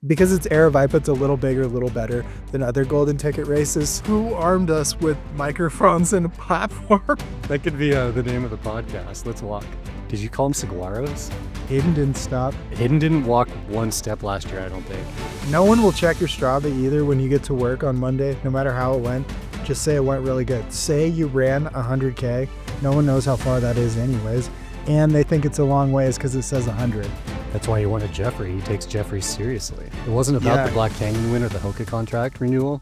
Because it's Aravaipa, it's a little bigger, a little better than other golden ticket races. Who armed us with microphones and a platform? That could be the name of the podcast. Let's walk. Did you call them saguaros? Hayden didn't stop. Hayden didn't walk one step last year, I don't think. No one will check your Strava either when you get to work on Monday, no matter how it went. Just say it went really good. Say you ran 100K. No one knows how far that is anyways. And they think it's a long ways because it says 100. That's why he wanted Jeffrey. He takes Jeffrey seriously. It wasn't about the Black Canyon win or the Hoka contract renewal.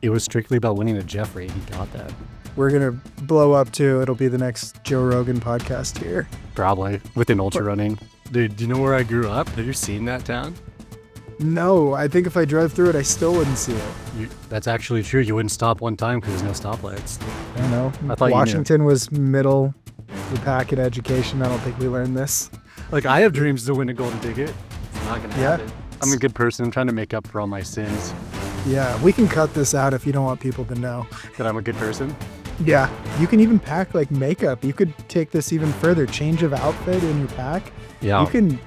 It was strictly about winning a Jeffrey. He got that. We're going to blow up too. It'll be the next Joe Rogan podcast here. Probably. Within ultra running. Dude, do you know where I grew up? Have you seen that town? No, I think if I drove through it, I still wouldn't see it. That's actually true. You wouldn't stop one time because there's no stoplights. I know. I thought Washington was middle of the pack in education. I don't think we learned this. Like, I have dreams to win a golden ticket. It's not going to happen. I'm a good person. I'm trying to make up for all my sins. Yeah, we can cut this out if you don't want people to know. That I'm a good person? Yeah, you can even pack like makeup. You could take this even further. Change of outfit in your pack. Yeah. You can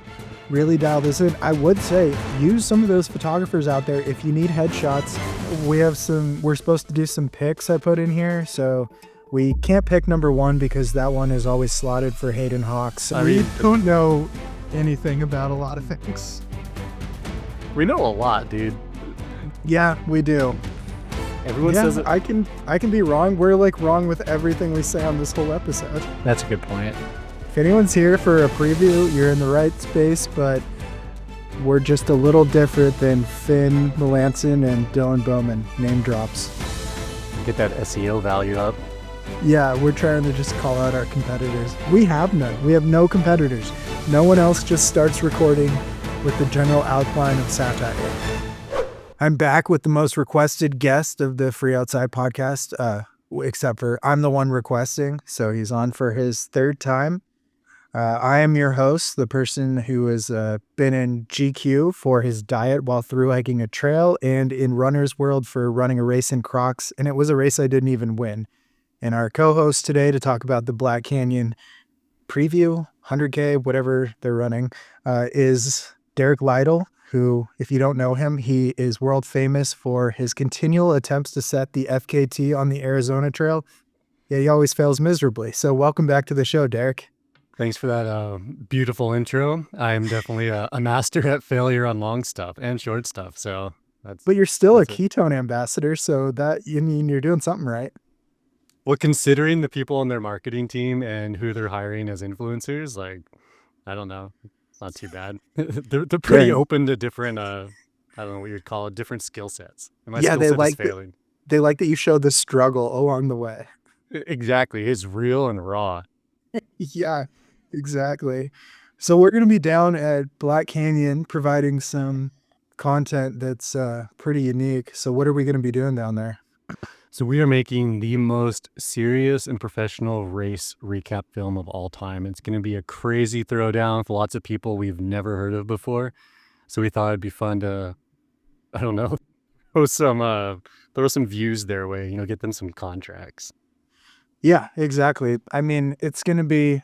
really dial this in. I would say use some of those photographers out there if you need headshots. We're supposed to do some pics I put in here. So we can't pick number one because that one is always slotted for Hayden Hawks. We don't know anything about a lot of things. We know a lot, dude. Yeah, we do. Everyone says it. I can be wrong. We're like wrong with everything we say on this whole episode. That's a good point. If anyone's here for a preview, you're in the right space, but we're just a little different than Finn Melanson and Dylan Bowman. Name drops. Get that SEO value up. Yeah, we're trying to just call out our competitors. We have none. We have no competitors. No one else just starts recording with the general outline of satire. I'm back with the most requested guest of the Free Outside podcast, except for I'm the one requesting, so he's on for his third time. I am your host, the person who has been in GQ for his diet while thru hiking a trail and in Runner's World for running a race in Crocs, and it was a race I didn't even win. And our co-host today to talk about the Black Canyon preview, 100K, whatever they're running, is Derrick Lytle, who, if you don't know him, he is world famous for his continual attempts to set the FKT on the Arizona Trail. Yeah, he always fails miserably. So welcome back to the show, Derrick. Thanks for that beautiful intro. I'm definitely a master at failure on long stuff and short stuff. So But you're still a ketone ambassador, so that you mean you're doing something right. Well, considering the people on their marketing team and who they're hiring as influencers, like, I don't know. It's not too bad. They're pretty open to different, I don't know what you'd call it, different skill sets. And my skill set is failing. They like that you showed the struggle along the way. Exactly. It's real and raw. Yeah, exactly. So we're going to be down at Black Canyon providing some content that's pretty unique. So what are we going to be doing down there? So we are making the most serious and professional race recap film of all time. It's going to be a crazy throwdown for lots of people we've never heard of before. So we thought it'd be fun to, I don't know, throw some views their way, get them some contracts. Yeah, exactly. I mean, it's going to be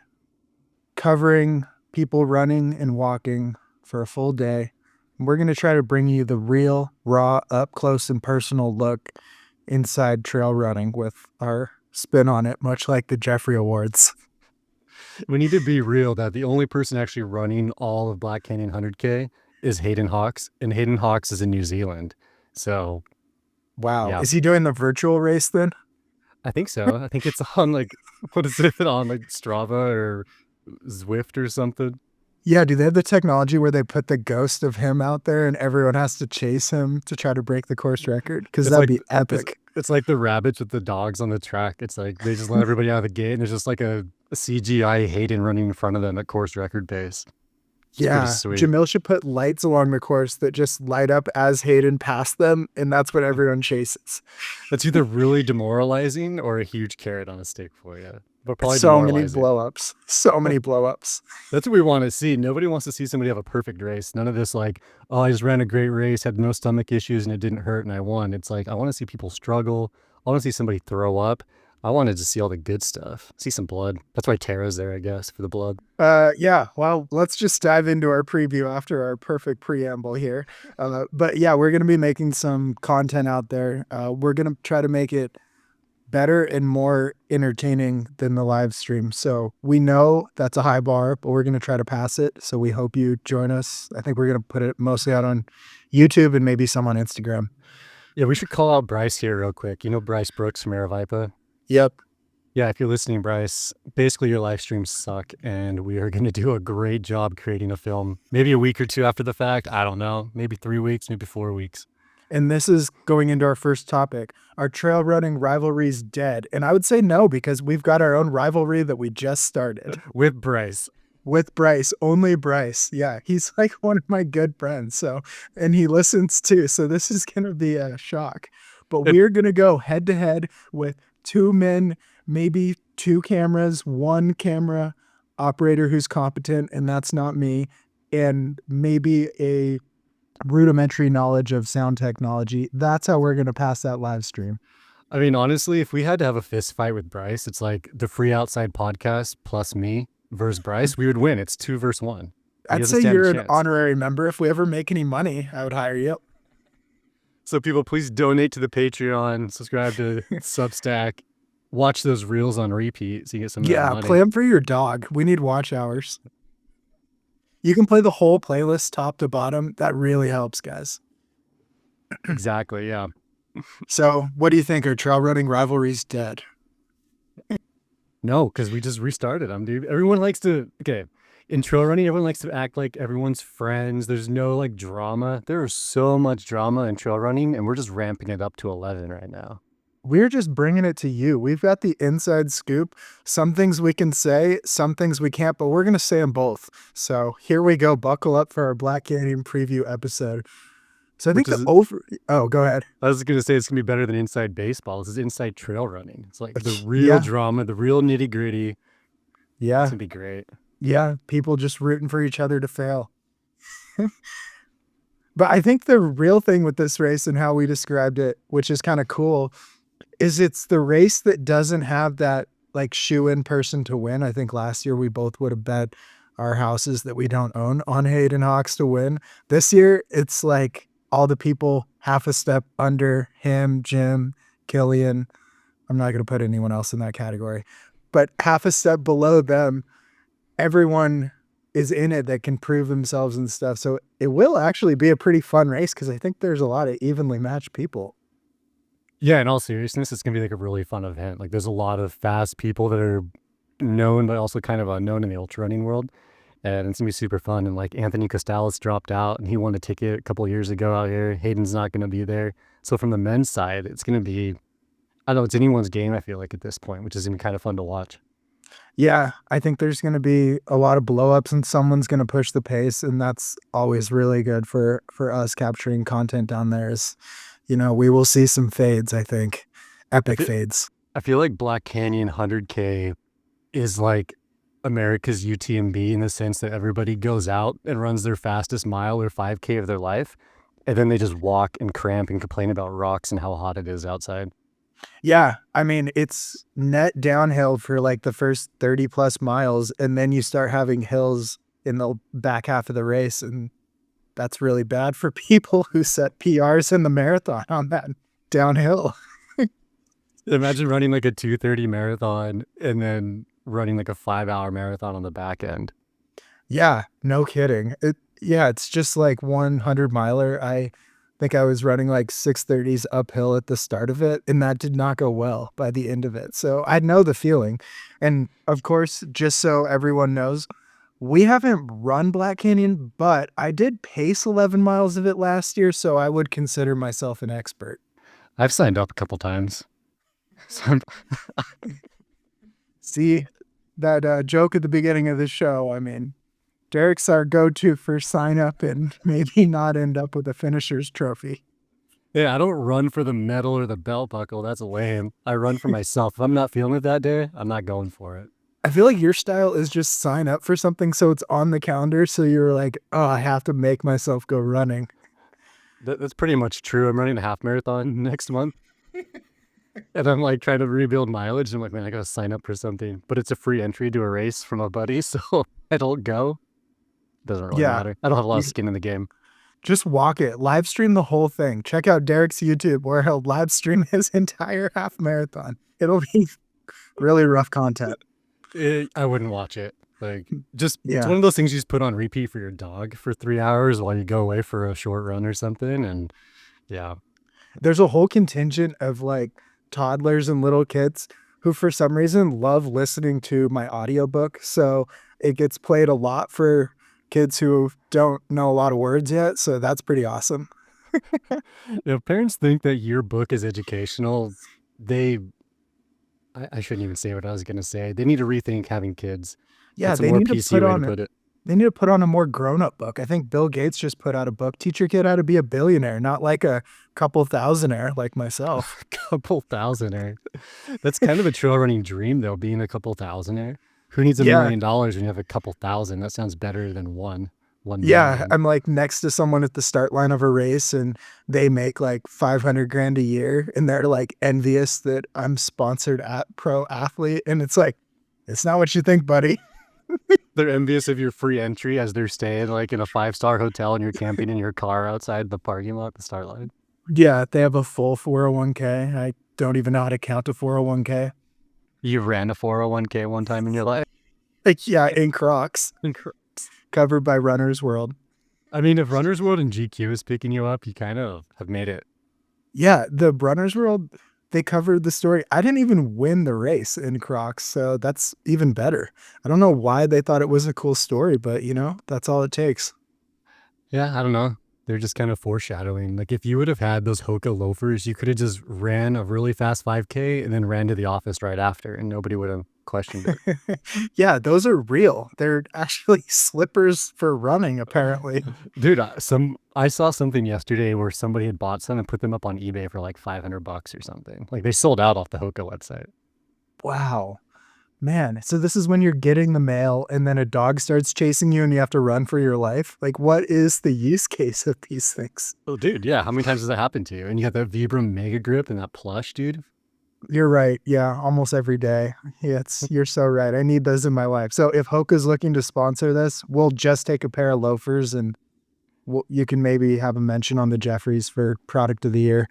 covering people running and walking for a full day. We're going to try to bring you the real, raw, up close and personal look inside trail running with our spin on it, much like the Jeffrey Awards. We need to be real that the only person actually running all of Black Canyon 100K is Hayden Hawks, and Hayden Hawks is in New Zealand. So, wow. Yeah. Is he doing the virtual race then? I think so. I think it's on what is it on Strava or Zwift or something? Yeah, do they have the technology where they put the ghost of him out there and everyone has to chase him to try to break the course record? Because that'd be epic. It's like the rabbits with the dogs on the track. It's like they just let everybody out of the gate and there's just like a CGI Hayden running in front of them at course record pace. Yeah, Jamil should put lights along the course that just light up as Hayden passed them, and that's what everyone chases. That's either really demoralizing or a huge carrot on a stick for you. But probably so many blow-ups. So many blow-ups. That's what we want to see. Nobody wants to see somebody have a perfect race. None of this like, oh, I just ran a great race, had no stomach issues, and it didn't hurt, and I won. It's like, I want to see people struggle. I want to see somebody throw up. I wanted to see all the good stuff, see some blood. That's why Tara's there, I guess, for the blood. Yeah, well, let's just dive into our preview after our perfect preamble here. But yeah, we're going to be making some content out there. We're going to try to make it better and more entertaining than the live stream. So we know that's a high bar, but we're going to try to pass it. So we hope you join us. I think we're going to put it mostly out on YouTube and maybe some on Instagram. Yeah, we should call out Bryce here real quick. You know Bryce Brooks from Aravipa? Yep. Yeah, if you're listening, Bryce, basically your live streams suck, and we are going to do a great job creating a film. Maybe a week or two after the fact. I don't know. Maybe 3 weeks, maybe 4 weeks. And this is going into our first topic. Are trail running rivalries dead? And I would say no, because we've got our own rivalry that we just started. With Bryce. With Bryce, only Bryce. Yeah, he's like one of my good friends. So, and he listens too. So this is going to be a shock. But we're going to go head to head with two men, maybe two cameras, one camera operator who's competent, and that's not me, and maybe a rudimentary knowledge of sound technology. That's how we're going to pass that live stream. I mean, honestly, if we had to have a fist fight with Bryce, it's like the Free Outside podcast plus me versus Bryce, we would win. It's 2 versus 1. I'd say you're an honorary member. If we ever make any money, I would hire you. So people, please donate to the Patreon, subscribe to Substack, watch those reels on repeat so you get some of that money. Play them for your dog. We need watch hours. You can play the whole playlist top to bottom. That really helps, guys. Exactly, yeah. So what do you think? Are trail running rivalries dead? No, because we just restarted them, dude. Everyone likes to, in trail running, everyone likes to act like everyone's friends. There's no like drama. There is so much drama in trail running, and we're just ramping it up to 11 right now. We're just bringing it to you. We've got the inside scoop. Some things we can say, some things we can't, but we're going to say them both. So here we go. Buckle up for our Black Canyon preview episode. So I think oh, go ahead. I was going to say it's going to be better than inside baseball. This is inside trail running. It's like the real drama, the real nitty gritty. Yeah. It's going to be great. Yeah. People just rooting for each other to fail. But I think the real thing with this race and how we described it, which is kind of cool, is it's the race that doesn't have that like shoe-in person to win. I think last year we both would have bet our houses that we don't own on Hayden Hawks to win. This year, it's like all the people half a step under him, Jim, Killian. I'm not going to put anyone else in that category, but half a step below them, everyone is in it that can prove themselves and stuff. So it will actually be a pretty fun race because I think there's a lot of evenly matched people. Yeah, in all seriousness, it's going to be like a really fun event. Like there's a lot of fast people that are known, but also kind of unknown in the ultra running world. And it's going to be super fun. And like Anthony Costales dropped out and he won a ticket a couple of years ago out here. Hayden's not going to be there. So from the men's side, it's going to be, I don't know, it's anyone's game, I feel like, at this point, which is going to be kind of fun to watch. Yeah, I think there's going to be a lot of blowups and someone's going to push the pace. And that's always really good for us capturing content down there is, you know, we will see some fades, I think. Epic fades. I feel like Black Canyon 100K is like America's UTMB in the sense that everybody goes out and runs their fastest mile or 5K of their life, and then they just walk and cramp and complain about rocks and how hot it is outside. Yeah, I mean, it's net downhill for like the first 30 plus miles, and then you start having hills in the back half of the race, and that's really bad for people who set PRs in the marathon on that downhill. Imagine running like a 2:30 marathon and then running like a 5-hour marathon on the back end. Yeah, no kidding. It's just like 100 miler. I think I was running like 6:30s uphill at the start of it, and that did not go well by the end of it. So I know the feeling. And of course, just so everyone knows, we haven't run Black Canyon, but I did pace 11 miles of it last year, so I would consider myself an expert. I've signed up a couple times. See that joke at the beginning of the show? I mean, Derrick's our go-to for sign up and maybe not end up with a finisher's trophy. Yeah, I don't run for the medal or the belt buckle. That's lame. I run for myself. If I'm not feeling it that day, I'm not going for it. I feel like your style is just sign up for something so it's on the calendar. So you're like, oh, I have to make myself go running. That's pretty much true. I'm running a half marathon next month. And I'm like trying to rebuild mileage. I'm like, man, I gotta sign up for something. But it's a free entry to a race from a buddy, so I don't go. Doesn't really Yeah. matter. I don't have a lot You of skin in the game. just walk it. Live stream the whole thing. Check out Derrick's YouTube where he'll live stream his entire half marathon. It'll be really rough content. I wouldn't watch it. Like, just it's Yeah. one of those things you just put on repeat for your dog for 3 hours while you go away for a short run or something. And yeah, There's a whole contingent of like toddlers and little kids who for some reason love listening to my audiobook. So it gets played a lot for kids who don't know a lot of words yet. So that's pretty awesome. if parents think that your book is educational, they I shouldn't even say what I was gonna say. They need to rethink having kids. Yeah, That's a they more need to PC put way to on put it. they need to put on a more grown-up book. I think Bill Gates just put out a book, Teach Your Kid How to Be a Billionaire, not like a couple thousandaire like myself. Couple thousandaire. That's kind of a trail running dream though, being a couple thousandaire. Who needs $1 Yeah. million when you have a couple thousand? That sounds better than one Yeah, million. I'm like next to someone at the start line of a race and they make like 500 grand a year and they're like envious that I'm sponsored at pro athlete. And it's like, it's not what you think, buddy. They're envious of your free entry as they're staying like in a 5-star hotel and you're camping in your car outside the parking lot at the start line. Yeah, they have a full 401k. I don't even know how to count a 401k. You ran a 401k one time in your life. Like, yeah, in Crocs, covered by Runner's World. I mean, if Runner's World and GQ is picking you up, you kind of have made it. Yeah, the Runner's World, they covered the story. I didn't even win the race in Crocs, so that's even better. I don't know why they thought it was a cool story, but you know, that's all it takes. Yeah, I don't know. They're just kind of foreshadowing. Like if you would have had those Hoka loafers, you could have just ran a really fast 5K and then ran to the office right after and nobody would have questioned it. Yeah, those are real. They're actually slippers for running, apparently. Dude, I saw something yesterday where somebody had bought some and put them up on eBay for like $500 or something. Like they sold out off the Hoka website. Wow. Man, so this is when you're getting the mail and then a dog starts chasing you and you have to run for your life? Like, what is the use case of these things? Oh, dude, yeah. How many times has that happened to you? And you got that Vibram Mega Grip and that plush, dude. You're right. Yeah, almost every day. Yeah, you're so right. I need those in my life. So if Hoka's looking to sponsor this, we'll just take a pair of loafers and you can maybe have a mention on the Jeffries for product of the year.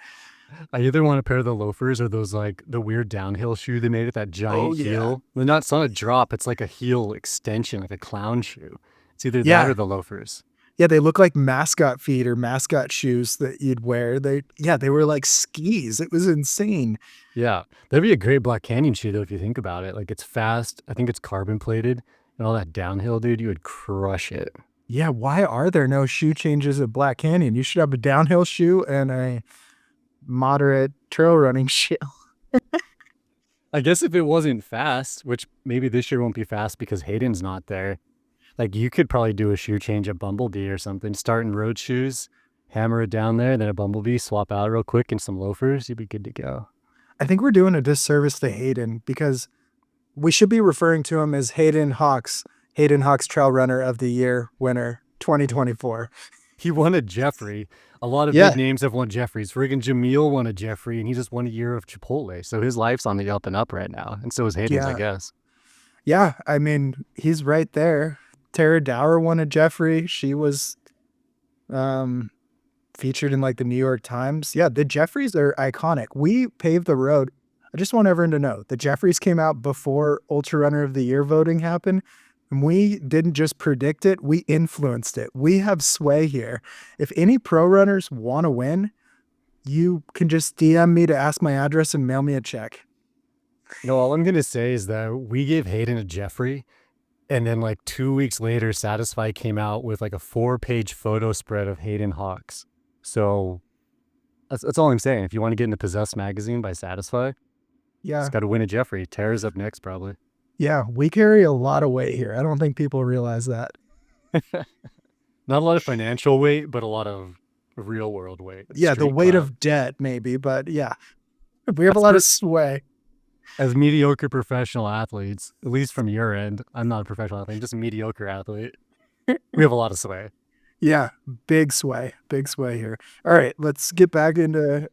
I either want a pair of the loafers or those like the weird downhill shoe they made at that giant heel. Well, it's not a drop. It's like a heel extension, like a clown shoe. It's either that or the loafers. Yeah, they look like mascot feet or mascot shoes that you'd wear. They were like skis. It was insane. Yeah, that'd be a great Black Canyon shoe though if you think about it. Like it's fast. I think it's carbon plated and all that downhill, dude. You would crush it. Yeah, why are there no shoe changes at Black Canyon? You should have a downhill shoe and a moderate trail running shoe. I guess if it wasn't fast, which maybe this year won't be fast because Hayden's not there. Like you could probably do a shoe change at Bumblebee or something. Start in road shoes, hammer it down there, then a Bumblebee, swap out real quick and some loafers. You'd be good to go. I think we're doing a disservice to Hayden because we should be referring to him as Hayden Hawks Trail Runner of the Year winner 2024. He won a Jeffrey. A lot of big names have won Jeffries. Friggin' Jamil won a Jeffrey, and he just won a year of Chipotle. So his life's on the up and up right now. And so is Hayden's, I guess. Yeah, I mean, he's right there. Tara Dower won a Jeffrey. She was featured in like the New York Times. Yeah, the Jeffries are iconic. We paved the road. I just want everyone to know the Jeffries came out before Ultra Runner of the Year voting happened. And we didn't just predict it, we influenced it. We have sway here. If any pro runners want to win, you can just DM me to ask my address and mail me a check. No, all I'm going to say is that we gave Hayden a Jeffrey. And then like 2 weeks later, Satisfy came out with like a 4-page photo spread of Hayden Hawks. So that's all I'm saying. If you want to get into Possess magazine by Satisfy, just got to win a Jeffrey. Tara's up next, probably. Yeah, we carry a lot of weight here. I don't think people realize that. Not a lot of financial weight, but a lot of real world weight. Yeah, the weight of debt, maybe. But yeah, we have a lot of sway. As mediocre professional athletes, at least from your end, I'm not a professional athlete, I'm just a mediocre athlete. We have a lot of sway. Yeah, big sway here. All right, let's get back into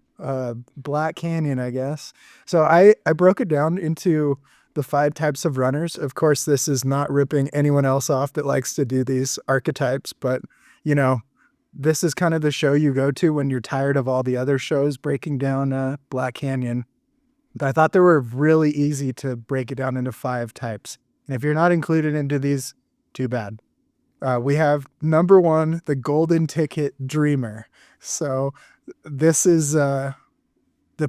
Black Canyon, I guess. So I broke it down into the 5 types of runners. Of course, this is not ripping anyone else off that likes to do these archetypes, but you know, this is kind of the show you go to when you're tired of all the other shows breaking down Black Canyon. I thought they were really easy to break it down into 5 types. And if you're not included into these, too bad. We have number 1, the golden ticket dreamer. So this is the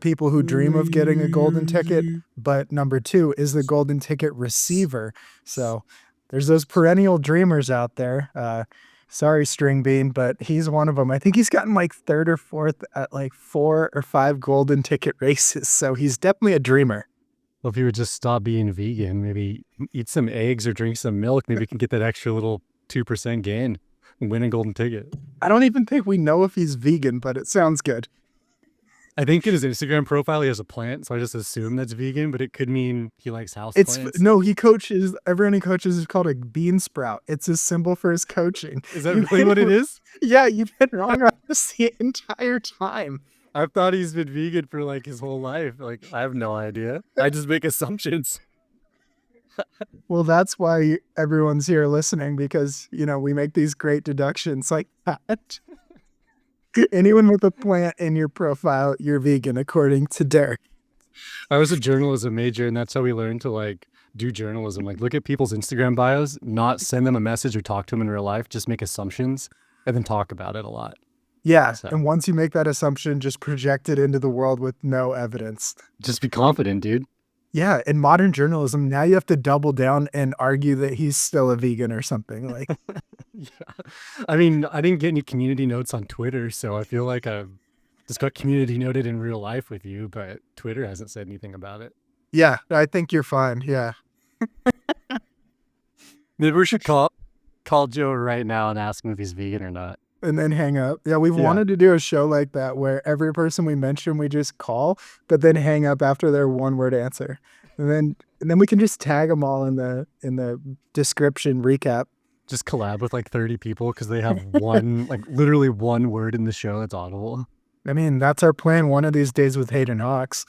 people who dream of getting a golden ticket, but number 2 is the golden ticket receiver. So there's those perennial dreamers out there. Sorry, Stringbean, but he's one of them. I think he's gotten like 3rd or 4th at like 4 or 5 golden ticket races. So he's definitely a dreamer. Well, if you would just stop being vegan, maybe eat some eggs or drink some milk, maybe you can get that extra little 2% gain and win a golden ticket. I don't even think we know if he's vegan, but it sounds good. I think in his Instagram profile he has a plant, so I just assume that's vegan, but it could mean he likes houseplants. No, he coaches. Everyone he coaches is called a bean sprout. It's his symbol for his coaching. Is that really what it is? Yeah, you've been wrong on this the entire time. I've thought he's been vegan for like his whole life. Like, I have no idea. I just make assumptions. Well, that's why everyone's here listening, because, we make these great deductions like that. Anyone with a plant in your profile, you're vegan, according to Derrick. I was a journalism major, and that's how we learned to like do journalism. Like, look at people's Instagram bios, not send them a message or talk to them in real life, just make assumptions and then talk about it a lot. Yeah, so. And once you make that assumption, just project it into the world with no evidence. Just be confident, dude. Yeah, in modern journalism, now you have to double down and argue that he's still a vegan or something. Like, yeah. I mean, I didn't get any community notes on Twitter, so I feel like I've just got community noted in real life with you, but Twitter hasn't said anything about it. Yeah, I think you're fine. Yeah. Maybe we should call Joe right now and ask him if he's vegan or not. And then hang up. Yeah, we've wanted to do a show like that where every person we mention, we just call, but then hang up after their one-word answer. And then we can just tag them all in the description recap. Just collab with like 30 people because they have one, like literally one word in the show that's audible. I mean, that's our plan one of these days with Hayden Hawks.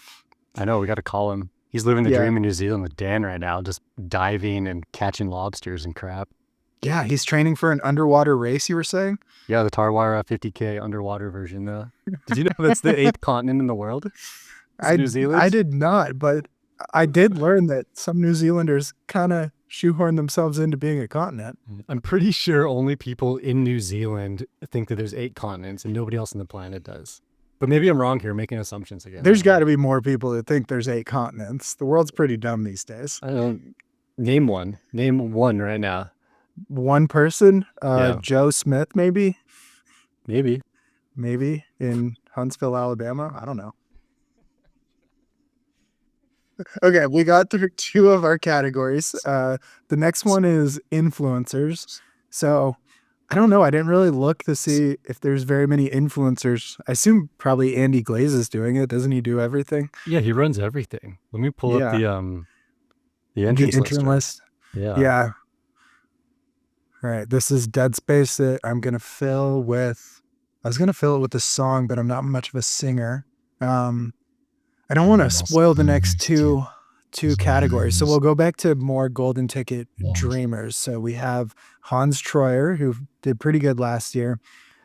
I know, we got to call him. He's living the dream in New Zealand with Dan right now, just diving and catching lobsters and crap. Yeah, he's training for an underwater race, you were saying? Yeah, the Tarwara 50K underwater version. Did you know that's the 8th continent in the world? New Zealand? I did not, but I did learn that some New Zealanders kind of shoehorn themselves into being a continent. I'm pretty sure only people in New Zealand think that there's 8 continents and nobody else on the planet does. But maybe I'm wrong here, making assumptions again. There's got to be more people that think there's 8 continents. The world's pretty dumb these days. I don't. Name one. Name one right now. One person? Joe Smith, maybe? Maybe in Huntsville, Alabama. I don't know. Okay, we got through 2 of our categories. The next one is influencers. So I don't know. I didn't really look to see if there's very many influencers. I assume probably Andy Glaze is doing it. Doesn't he do everything? Yeah, he runs everything. Let me pull up the entrant list. Yeah. All right, this is dead space that I'm going to fill with. I was going to fill it with a song, but I'm not much of a singer. I don't want to spoil the next two categories. So we'll go back to more golden ticket dreamers. So we have Hans Troyer, who did pretty good last year,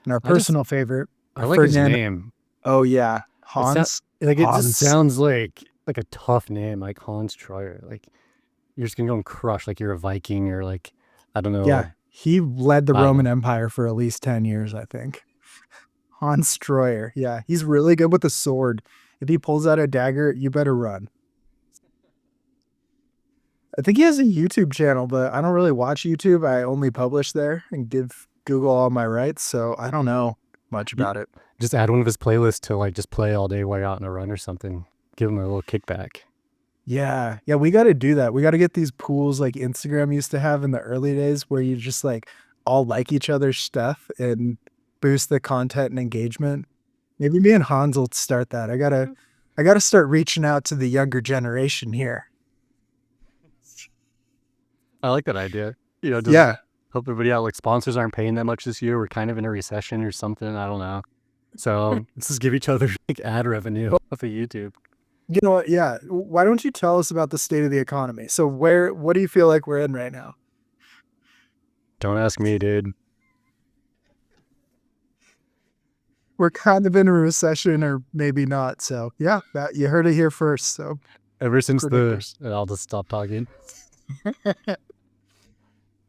and our personal favorite. I like his name. Oh yeah, Hans. It just sounds like a tough name, like Hans Troyer. Like you're just gonna go and crush, like you're a Viking or like I don't know. Yeah, he led the Roman Empire for at least 10 years, I think. Hans Troyer. Yeah, he's really good with a sword. If he pulls out a dagger, you better run. I think he has a YouTube channel, but I don't really watch YouTube. I only publish there and give Google all my rights, so I don't know much about it. Just add one of his playlists to like just play all day while you're out on a run or something. Give him a little kickback. Yeah, we got to do that. We got to get these pools like Instagram used to have in the early days where you just like all like each other's stuff and boost the content and engagement. Maybe me and Hans will start that. I gotta start reaching out to the younger generation here. I like that idea. Help everybody out. Like sponsors aren't paying that much this year. We're kind of in a recession or something. I don't know. So let's just give each other like ad revenue off of YouTube. You know what? Yeah. Why don't you tell us about the state of the economy? So what do you feel like we're in right now? Don't ask me, dude. We're kind of in a recession, or maybe not. So yeah, you heard it here first. So Ever since predictors. I'll just stop talking.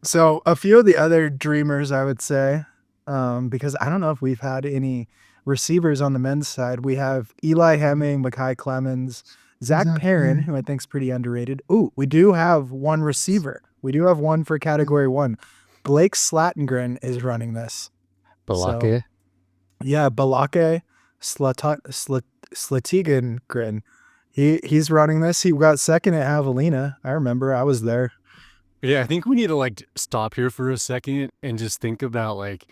So a few of the other dreamers, I would say, because I don't know if we've had any receivers on the men's side. We have Eli Hemming, Mekhi Clemens, Zach Perrin, who I think is pretty underrated. Ooh, we do have one receiver. We do have one for category one. Blake Slatengren is running this. So Balake. yeah, Balake Slatigengren. He's running this. He got second at Javelina. I remember. I was there. Yeah, I think we need to like stop here for a second and just think about like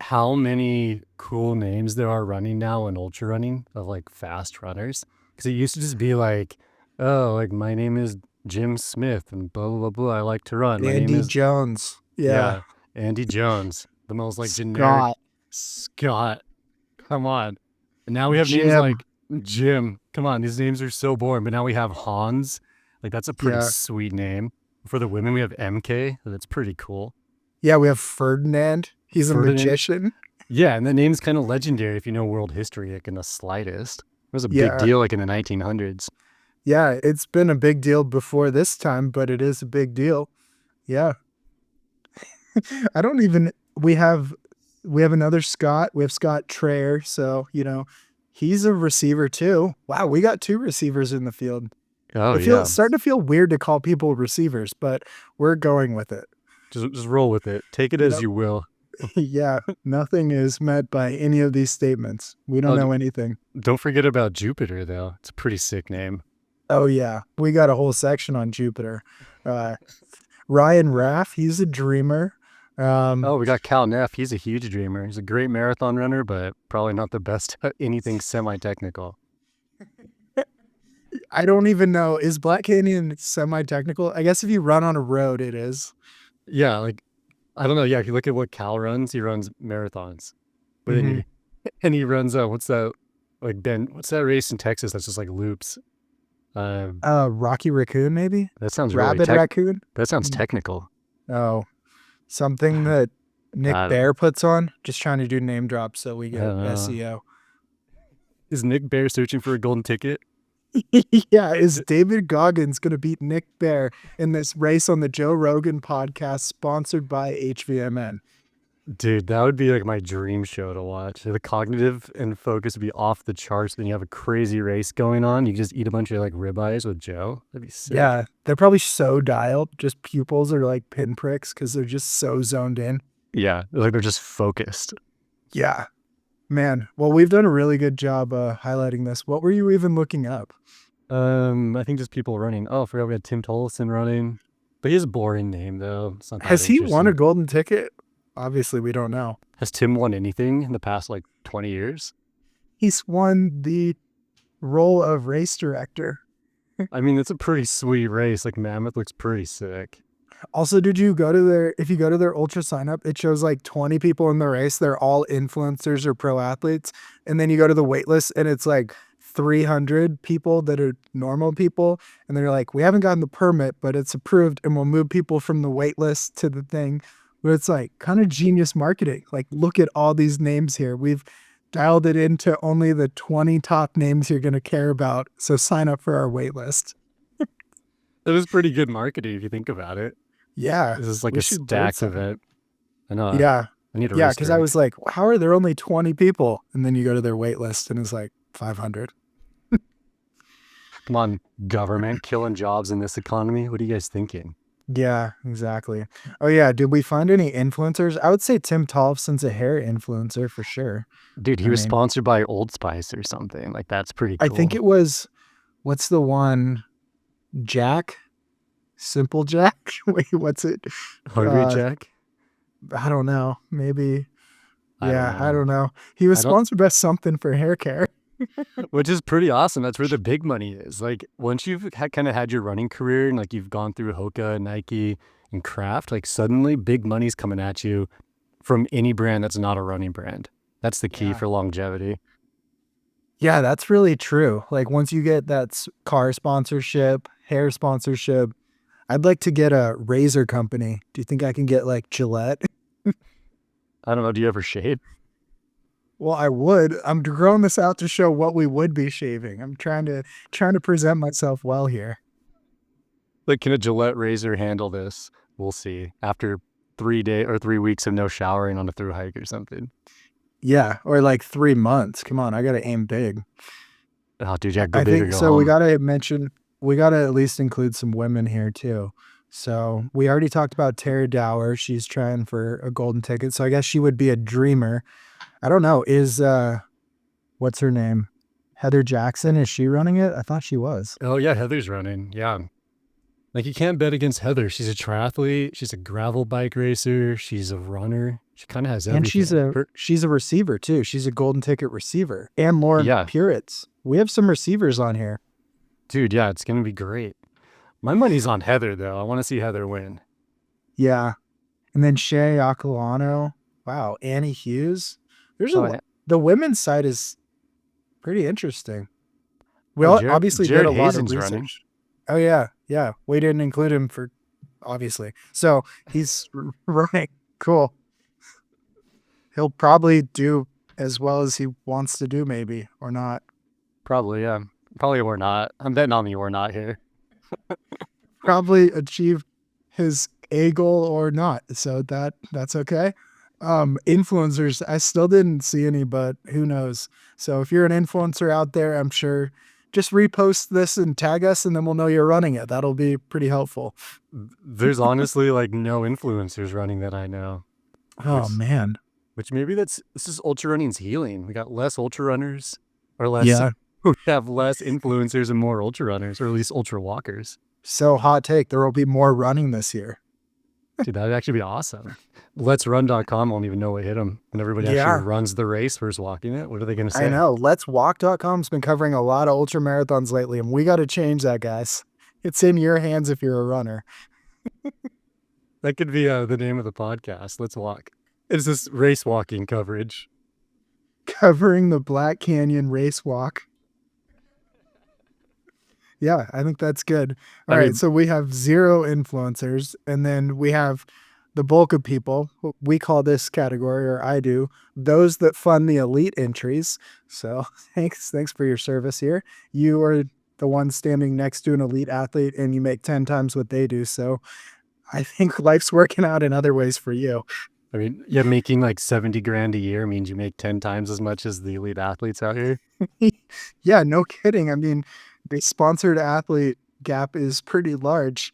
how many cool names there are running now in ultra running of like fast runners. Because it used to just be like, oh, like my name is Jim Smith and blah blah blah blah. I like to run. My name Andy is Jones. Yeah. Andy Jones, the most like generic Scott. Scott. Come on. And now we have names Jim. like Jim. Come on, these names are so boring. But now we have Hans. Like that's a pretty Yeah. sweet name. For the women, we have MK. That's pretty cool. Yeah, we have Ferdinand. He's a Ferdinand. magician. Yeah, and the name's kind of legendary if you know world history, like in the slightest. It was a big Yeah. deal, like in the 1900s. Yeah, it's been a big deal before this time, but it is a big deal. Yeah. I don't even we have another Scott. We have Scott Traer, so he's a receiver too. Wow, we got two receivers in the field. Oh It's starting to feel weird to call people receivers, but we're going with it. Just roll with it. Take it as Yep. you will. Yeah, nothing is meant by any of these statements. We don't know anything. Don't forget about Jupiter, though. It's a pretty sick name. Oh yeah, we got a whole section on Jupiter. Ryan Raff, he's a dreamer. Oh, we got Cal Neff. He's a huge dreamer. He's a great marathon runner, but probably not the best at anything semi-technical. I don't even know. Is Black Canyon semi-technical? I guess if you run on a road, it is. Yeah, like, I don't know. Yeah, if you look at what Cal runs, he runs marathons. But then he runs, what's that? Like, what's that race in Texas that's just like loops? Rocky Raccoon, maybe? That sounds Rabbit really Raccoon? That sounds technical. Oh, something that Nick Bear puts on. Just trying to do name drops so we get SEO. Is Nick Bear searching for a golden ticket? Yeah, is David Goggins going to beat Nick Bear in this race on the Joe Rogan podcast sponsored by HVMN? Dude, that would be like my dream show to watch. The cognitive and focus would be off the charts. Then you have a crazy race going on. You just eat a bunch of like ribeyes with Joe. That'd be sick. Yeah, they're probably so dialed. Just pupils are like pinpricks because they're just so zoned in. Yeah, like they're just focused. Yeah. Man, well, we've done a really good job highlighting this. What were you even looking up? I think just people running. Oh, I forgot we had Tim Tollefson running. But he has a boring name, though. It's not that Has he won a interesting. golden ticket? Obviously, we don't know. Has Tim won anything in the past, like, 20 years? He's won the role of race director. I mean, it's a pretty sweet race. Like, Mammoth looks pretty sick. Also, if you go to their ultra sign up, it shows like 20 people in the race. They're all influencers or pro athletes. And then you go to the wait list and it's like 300 people that are normal people. And they're like, we haven't gotten the permit, but it's approved and we'll move people from the wait list to the thing. But it's like kind of genius marketing. Like, look at all these names here. We've dialed it into only the 20 top names you're going to care about. So sign up for our wait list. That is pretty good marketing if you think about it. Yeah. This is like a stacked event. I know. Yeah. I need a Yeah, race because I was like, how are there only 20 people? And then you go to their wait list and it's like 500. Come on, government killing jobs in this economy. What are you guys thinking? Yeah, exactly. Oh yeah, did we find any influencers? I would say Tim Tollefson's a hair influencer for sure. Dude, he was sponsored by Old Spice or something. Like, that's pretty cool. I think it was, what's the one? Jack? Simple Jack? Wait, what's it? Hungry Jack? I don't know. Maybe. I don't know. He was I don't- sponsored by something for hair care. Which is pretty awesome. That's where the big money is. Like, once you've kind of had your running career and like you've gone through Hoka, Nike, and Kraft, like suddenly big money's coming at you from any brand that's not a running brand. That's the key Yeah. for longevity. Yeah, that's really true. Like once you get that car sponsorship, hair sponsorship, I'd like to get a razor company. Do you think I can get like Gillette? I don't know. Do you ever shave? Well, I would. I'm growing this out to show what we would be shaving. I'm trying to present myself well here. Like, can a Gillette razor handle this? We'll see. After 3 weeks of no showering on a through hike or something. Yeah, or like 3 months. Come on, I gotta aim big. Oh, dude, yeah, go I big or think go so. home. We gotta at least include some women here too. So we already talked about Tara Dower. She's trying for a golden ticket. So I guess she would be a dreamer. I don't know. Is what's her name? Heather Jackson, is she running it? I thought she was. Oh, yeah, Heather's running. Yeah. Like, you can't bet against Heather. She's a triathlete. She's a gravel bike racer. She's a runner. She kind of has And everything. she's a receiver too. She's a golden ticket receiver. And Lauren Yeah. Puritz. We have some receivers on here. Dude, yeah, it's going to be great. My money's on Heather, though. I want to see Heather win. Yeah. And then Shay Acolano. Wow. Annie Hughes. The women's side is pretty interesting. We obviously Jared did a lot Hazen's of research. running. Oh yeah. Yeah. We didn't include him for obviously. So he's running. Cool. He'll probably do as well as he wants to do, maybe, or not. Probably, yeah. Probably we're not. I'm betting on you we're not here. Probably achieve his A goal or not. So that's okay. Influencers, I still didn't see any, but who knows? So if you're an influencer out there, I'm sure just repost this and tag us and then we'll know you're running it. That'll be pretty helpful. There's honestly like no influencers running that I know. Oh man. Which maybe this is ultra running's healing. We got less ultra runners or less we have less influencers and more ultra runners, or at least ultra walkers. So hot take, there will be more running this year. Dude, that'd actually be awesome. Let'sRun.com won't even know what hit them. And everybody actually runs the race versus walking it. What are they going to say? I know. Let'sWalk.com's been covering a lot of ultra marathons lately, and we got to change that, guys. It's in your hands if you're a runner. That could be the name of the podcast. Let's Walk. It's this race walking coverage. Covering the Black Canyon race walk. Yeah, I think that's good. All right, so we have 0 influencers, and then we have the bulk of people. We call this category, or I do, those that fund the elite entries. So thanks for your service here. You are the one standing next to an elite athlete, and you make 10 times what they do. So I think life's working out in other ways for you. I mean, yeah, making like 70 grand a year means you make 10 times as much as the elite athletes out here. Yeah, no kidding. I mean, the sponsored athlete gap is pretty large.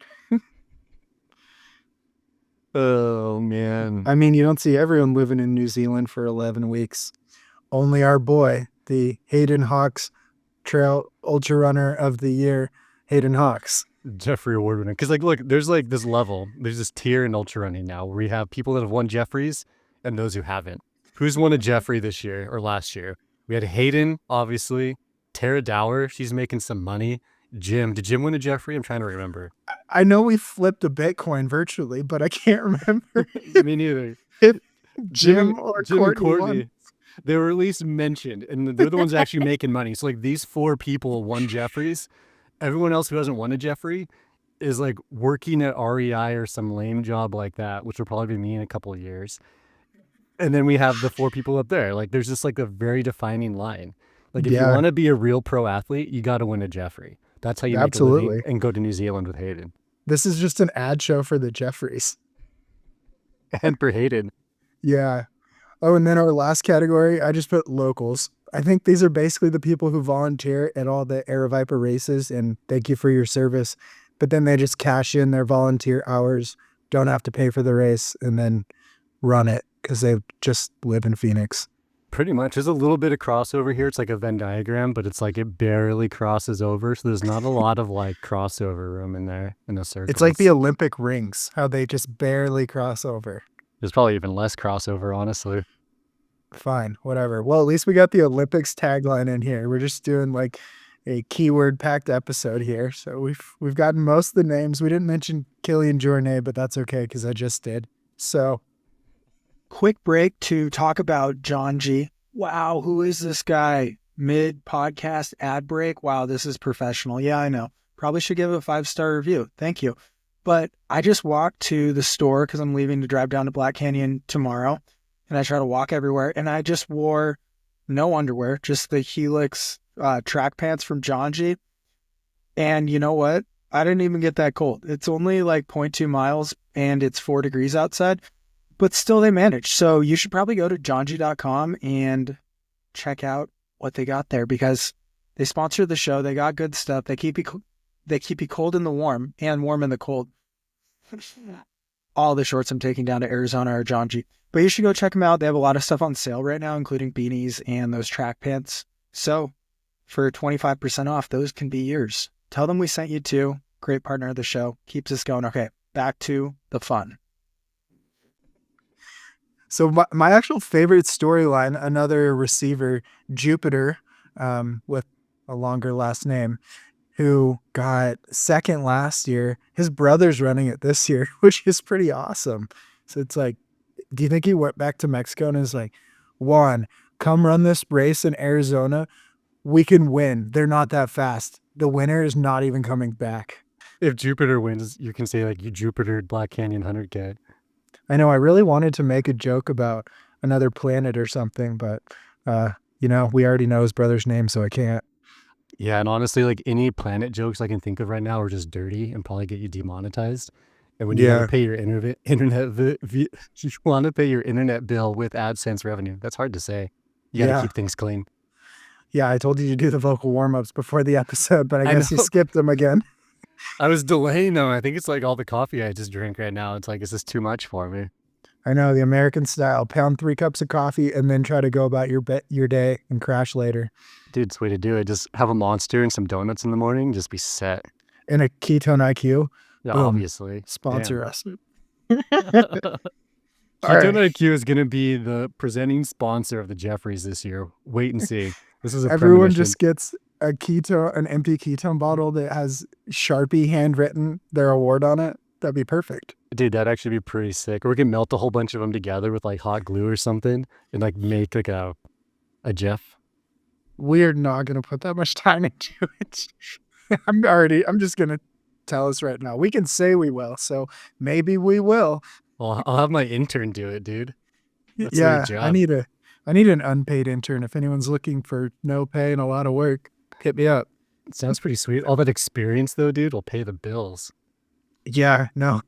Oh, man. I mean, you don't see everyone living in New Zealand for 11 weeks. Only our boy, the Hayden Hawks Trail Ultra Runner of the Year, Hayden Hawks. Jeffrey Award winner. Because, like, look, there's like this level. There's this tier in ultra running now where we have people that have won Jeffries and those who haven't. Who's won a Jeffrey this year or last year? We had Hayden, obviously. Tara Dower, she's making some money. Jim, did Jim win a Jeffrey? I'm trying to remember. I know we flipped a Bitcoin virtually, but I can't remember. Me neither. Jim or Courtney. They were at least mentioned, and they're the ones actually making money. So like these 4 people won Jeffries. Everyone else who hasn't won a Jeffrey is like working at REI or some lame job like that, which will probably be me in a couple of years. And then we have the 4 people up there. Like there's just like a very defining line. Like if you want to be a real pro athlete, you got to win a Jeffrey. That's how you make a living and go to New Zealand with Hayden. This is just an ad show for the Jeffries. And for Hayden. Yeah. Oh, and then our last category, I just put locals. I think these are basically the people who volunteer at all the Aeroviper races, and thank you for your service. But then they just cash in their volunteer hours, don't have to pay for the race, and then run it because they just live in Phoenix. Pretty much. There's a little bit of crossover here. It's like a Venn diagram, but it's like it barely crosses over. So there's not a lot of like crossover room in there in the circle. It's like the Olympic rings, how they just barely cross over. There's probably even less crossover, honestly. Fine, whatever. Well, at least we got the Olympics tagline in here. We're just doing like a keyword-packed episode here. So we've gotten most of the names. We didn't mention Killian Jornet, but that's okay because I just did. So quick break to talk about John G. Wow, who is this guy? Mid podcast ad break. Wow, this is professional. Yeah, I know. Probably should give it a 5-star review. Thank you. But I just walked to the store because I'm leaving to drive down to Black Canyon tomorrow. And I try to walk everywhere. And I just wore no underwear, just the Helix track pants from John G. And you know what? I didn't even get that cold. It's only like 0.2 miles and it's 4 degrees outside, but still they managed. So you should probably go to johng.com and check out what they got there because they sponsor the show. They got good stuff. They keep you cold in the warm and warm in the cold. All the shorts I'm taking down to Arizona are John G. But you should go check them out. They have a lot of stuff on sale right now, including beanies and those track pants. So for 25% off, those can be yours. Tell them we sent you too. Great partner of the show. Keeps us going. Okay, back to the fun. So my actual favorite storyline, another receiver, Jupiter, with a longer last name, who got second last year. His brother's running it this year, which is pretty awesome. So it's like, do you think he went back to Mexico and is like, Juan, come run this race in Arizona? We can win. They're not that fast. The winner is not even coming back. If Jupiter wins, you can say like you Jupitered Black Canyon 100K. I know I really wanted to make a joke about another planet or something, but we already know his brother's name, so I can't. Yeah, and honestly, like any planet jokes I can think of right now are just dirty and probably get you demonetized. And when you gotta pay your you want to pay your internet bill with AdSense revenue. That's hard to say. You gotta keep things clean. Yeah, I told you to do the vocal warm-ups before the episode, but I guess you skipped them again. I was delaying them. I think it's like all the coffee I just drink right now. It's like, is this too much for me? I know, the American style. Pound 3 cups of coffee and then try to go about your day and crash later. Dude, it's the way to do it. Just have a Monster and some donuts in the morning. Just be set. And a ketone IQ. Yeah, obviously. Sponsor us. Ketone IQ is going to be the presenting sponsor of the Jeffries this year. Wait and see. This is a everyone just gets an empty ketone bottle that has Sharpie handwritten their award on it. That'd be perfect. Dude, that'd actually be pretty sick. Or we can melt a whole bunch of them together with like hot glue or something and like make like a Jeff. We're not going to put that much time into it. I'm just going to tell us right now. We can say we will, so maybe we will. Well, I'll have my intern do it, dude. That's their job. I need an unpaid intern. If anyone's looking for no pay and a lot of work, hit me up. Sounds pretty sweet. All that experience though, dude, will pay the bills. Yeah, no,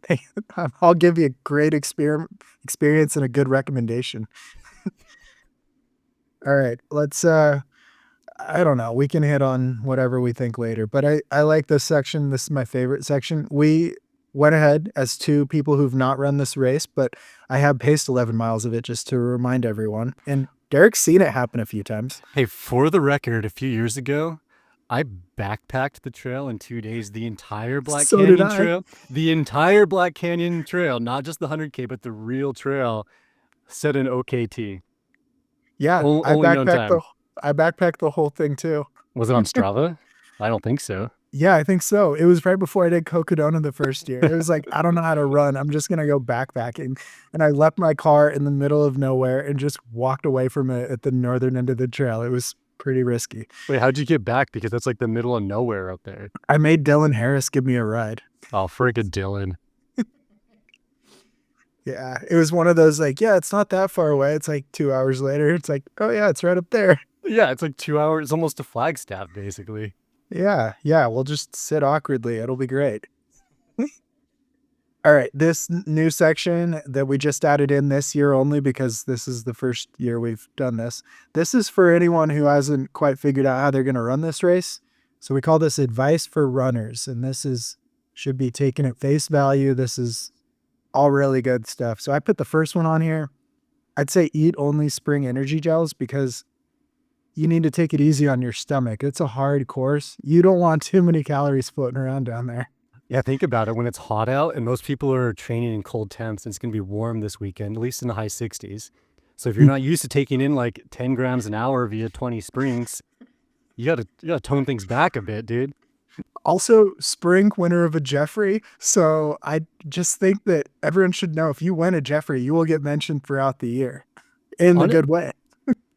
I'll give you a great experience and a good recommendation. All right, let's, I don't know. We can hit on whatever we think later, but I like this section. This is my favorite section. We went ahead as two people who've not run this race, but I have paced 11 miles of it just to remind everyone. And Derrick's seen it happen a few times. Hey, for the record, a few years ago, I backpacked the trail in 2 days, the entire Black Canyon trail. The entire Black Canyon trail, not just the 100K, but the real trail, set an OKT. Yeah, I backpacked the whole thing too. Was it on Strava? I don't think so. Yeah, I think so. It was right before I did Cocodona the first year. It was like, I don't know how to run. I'm just going to go backpacking. And I left my car in the middle of nowhere and just walked away from it at the northern end of the trail. It was pretty risky. Wait, how'd you get back? Because that's like the middle of nowhere up there. I made Dylan Harris give me a ride. Oh, friggin' Dylan. Yeah, it was one of those like, yeah, it's not that far away. It's like 2 hours later. It's like, oh yeah, it's right up there. Yeah, it's like 2 hours. It's almost to Flagstaff, basically. Yeah, we'll just sit awkwardly. It'll be great. All right, this new section that we just added in this year only because this is the first year we've done this. This is for anyone who hasn't quite figured out how they're going to run this race. So we call this advice for runners, and this should be taken at face value. This is all really good stuff. So I put the first one on here. I'd say eat only spring energy gels because you need to take it easy on your stomach. It's a hard course. You don't want too many calories floating around down there. Yeah, think about it. When it's hot out and most people are training in cold temps, it's going to be warm this weekend, at least in the high 60s. So if you're not used to taking in like 10 grams an hour via 20 springs, you gotta tone things back a bit, dude. Also, spring winner of a Jeffrey. So I just think that everyone should know if you win a Jeffrey, you will get mentioned throughout the year in a good way.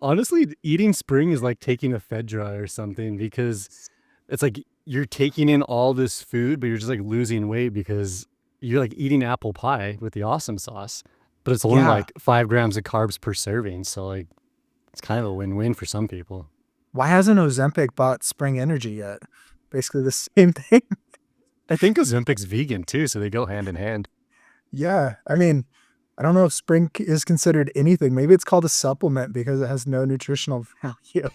Honestly, eating spring is like taking a Fedra or something, because it's like you're taking in all this food, but you're just like losing weight because you're like eating apple pie with the awesome sauce, but it's only Yeah. like 5 grams of carbs per serving. So like it's kind of a win-win for some people. Why hasn't Ozempic bought Spring Energy yet? Basically the same thing. I think Ozempic's vegan too, so they go hand in hand. Yeah. I mean, I don't know if Spring is considered anything. Maybe it's called a supplement because it has no nutritional value.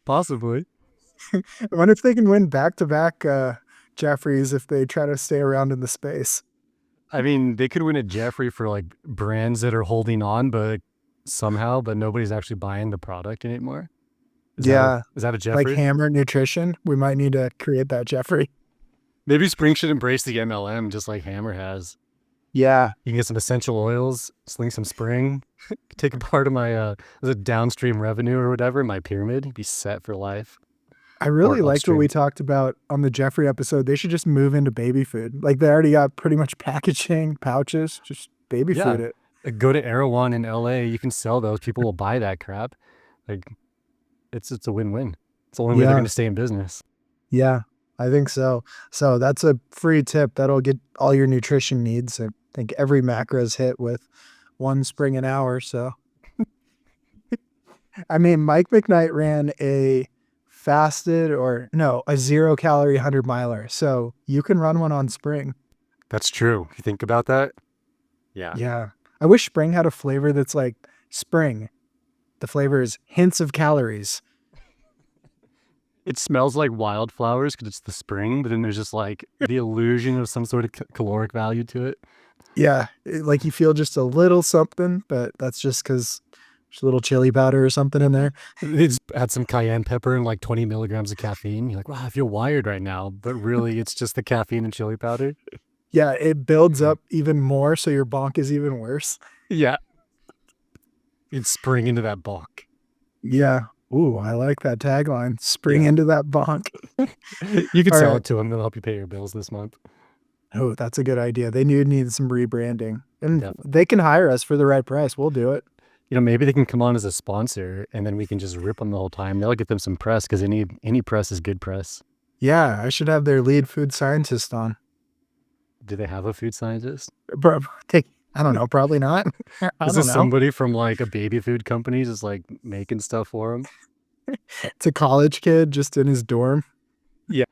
Possibly. I wonder if they can win back-to-back Jeffries if they try to stay around in the space. I mean, they could win a Jeffrey for like brands that are holding on, but somehow, but nobody's actually buying the product anymore. Is that a Like Jeffrey? Hammer Nutrition. We might need to create that Jeffrey. Maybe Spring should embrace the MLM just like Hammer has. Yeah. You can get some essential oils, sling some Spring, take a part of my downstream revenue or whatever, my pyramid, be set for life. I really Or liked what upstream. we talked about on the Jeffrey episode. They should just move into baby food. Like they already got pretty much packaging, pouches, just baby Yeah. food it. Go to Erewhon in LA. You can sell those. People will buy that crap. Like it's a win-win. It's the only way they're going to stay in business. Yeah, I think so. So that's a free tip. That'll get all your nutrition needs. I think every macro is hit with one spring an hour. So, I mean, Mike McKnight ran a a 0-calorie 100-miler. So you can run one on spring. That's true. You think about that? Yeah. Yeah. I wish spring had a flavor that's like spring. The flavor is hints of calories. It smells like wildflowers because it's the spring, but then there's just like the illusion of some sort of caloric value to it. Yeah. Like you feel just a little something, but that's just because there's a little chili powder or something in there. They just add some cayenne pepper and like 20 milligrams of caffeine. You're like, wow, I feel wired right now. But really, it's just the caffeine and chili powder. Yeah, it builds up even more, so your bonk is even worse. Yeah. You'd spring into that bonk. Yeah. Ooh, I like that tagline. Spring into that bonk. You could sell it to them. They'll help you pay your bills this month. Oh, that's a good idea. They need some rebranding. And Definitely. they can hire us for the right price. We'll do it. Maybe they can come on as a sponsor and then we can just rip them the whole time. That'll get them some press because any press is good press. Yeah, I should have their lead food scientist on. Do they have a food scientist? Bro, I don't know, probably not. Is this somebody from like a baby food company just like making stuff for them? It's a college kid just in his dorm. Yeah.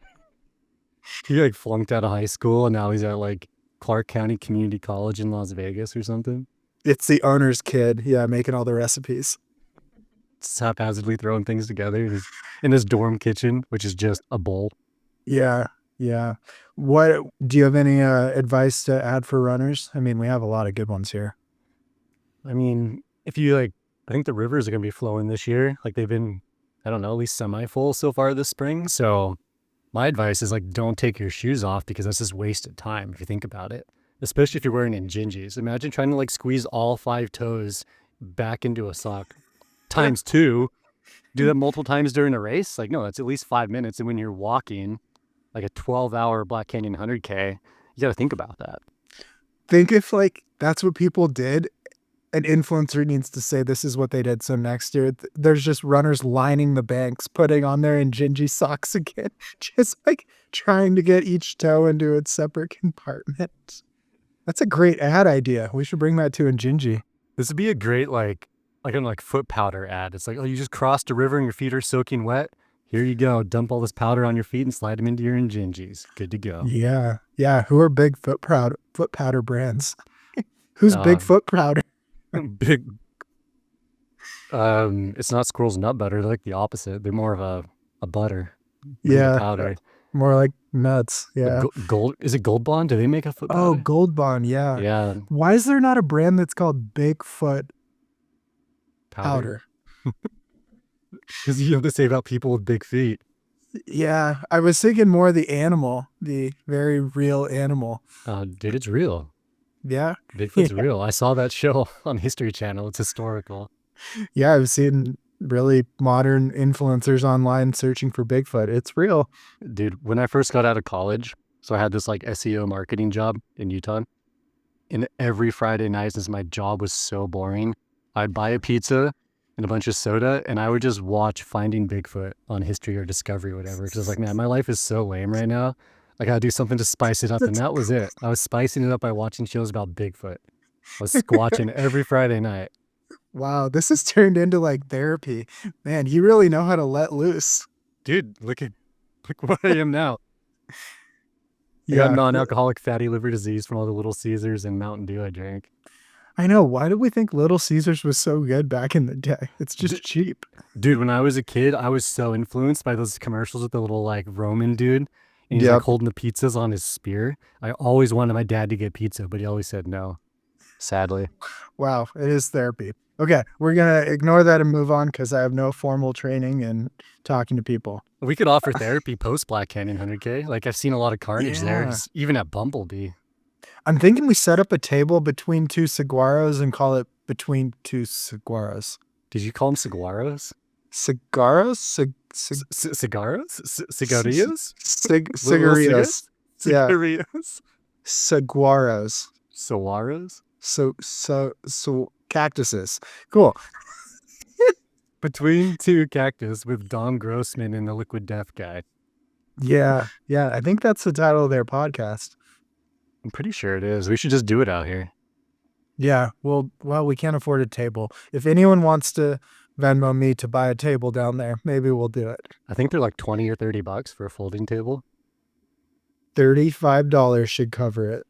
He like flunked out of high school and now he's at like Clark County Community College in Las Vegas or something. It's the owner's kid. Yeah, making all the recipes. Just haphazardly throwing things together in his dorm kitchen, which is just a bowl. Yeah. Yeah. What do you have any advice to add for runners? I mean, we have a lot of good ones here. I mean, if you I think the rivers are going to be flowing this year. Like they've been, I don't know, at least semi-full so far this spring. So my advice is like, don't take your shoes off because that's just wasted time if you think about it. Especially if you're wearing Injinjis. Imagine trying to like squeeze all 5 toes back into a sock times 2. Do that multiple times during a race. Like, no, that's at least 5 minutes. And when you're walking like a 12-hour Black Canyon 100K, you got to think about that. Think if like that's what people did, an influencer needs to say this is what they did. So next year, there's just runners lining the banks, putting on their Injinji socks again, just like trying to get each toe into its separate compartment. That's a great ad idea. We should bring that to Injinji. This would be a great like foot powder ad. It's like, oh, you just crossed a river and your feet are soaking wet. Here you go. Dump all this powder on your feet and slide them into your Injinjis. Good to go. Yeah. Yeah. Who are big foot powder brands? Who's big foot powder? Big. It's not Squirrel's nut butter. They're like the opposite. They're more of a butter. Yeah. Powder. More like nuts. Yeah. Gold. Is it Gold Bond? Do they make a foot powder? Oh, Gold Bond. Yeah. Yeah. Why is there not a brand that's called Bigfoot powder? Because you have to say about people with big feet. Yeah. I was thinking more the animal, the very real animal. Dude, it's real. Yeah. Bigfoot's real. I saw that show on History Channel. It's historical. Yeah. I've seen really modern influencers online searching for Bigfoot. It's real. Dude, when I first got out of college, so I had this like SEO marketing job in Utah. And every Friday night, since my job was so boring, I'd buy a pizza and a bunch of soda, and I would just watch Finding Bigfoot on History or Discovery or whatever. Because I was like, man, my life is so lame right now. I gotta do something to spice it up. And that was it. I was spicing it up by watching shows about Bigfoot. I was squatching every Friday night. Wow, this has turned into like therapy. Man, you really know how to let loose. Dude, look where I am now. I got Yeah, non-alcoholic fatty liver disease from all the Little Caesars and Mountain Dew I drank. I know. Why did we think Little Caesars was so good back in the day? It's just cheap. Dude, when I was a kid, I was so influenced by those commercials with the little like Roman dude. And he's like Yep. holding the pizzas on his spear. I always wanted my dad to get pizza, but he always said no. Sadly. Wow, it is therapy. Okay, we're going to ignore that and move on because I have no formal training in talking to people. We could offer therapy post Black Canyon 100K. Like I've seen a lot of carnage there, Yeah. even at Bumblebee. I'm thinking we set up a table between two saguaros and call it Between Two Saguaros. Did you call them saguaros? Cigarros? Cigarros? Cigarillos? Cigarillos. Yeah. Cigarillos? Saguaros. Saguaros? So cactuses. Cool. Between Two Cactus with Dom Grossman and the Liquid Death guy. Yeah. I think that's the title of their podcast. I'm pretty sure it is. We should just do it out here. Yeah. Well, we can't afford a table. If anyone wants to Venmo me to buy a table down there, maybe we'll do it. I think they're like $20 or $30 for a folding table. $35 should cover it.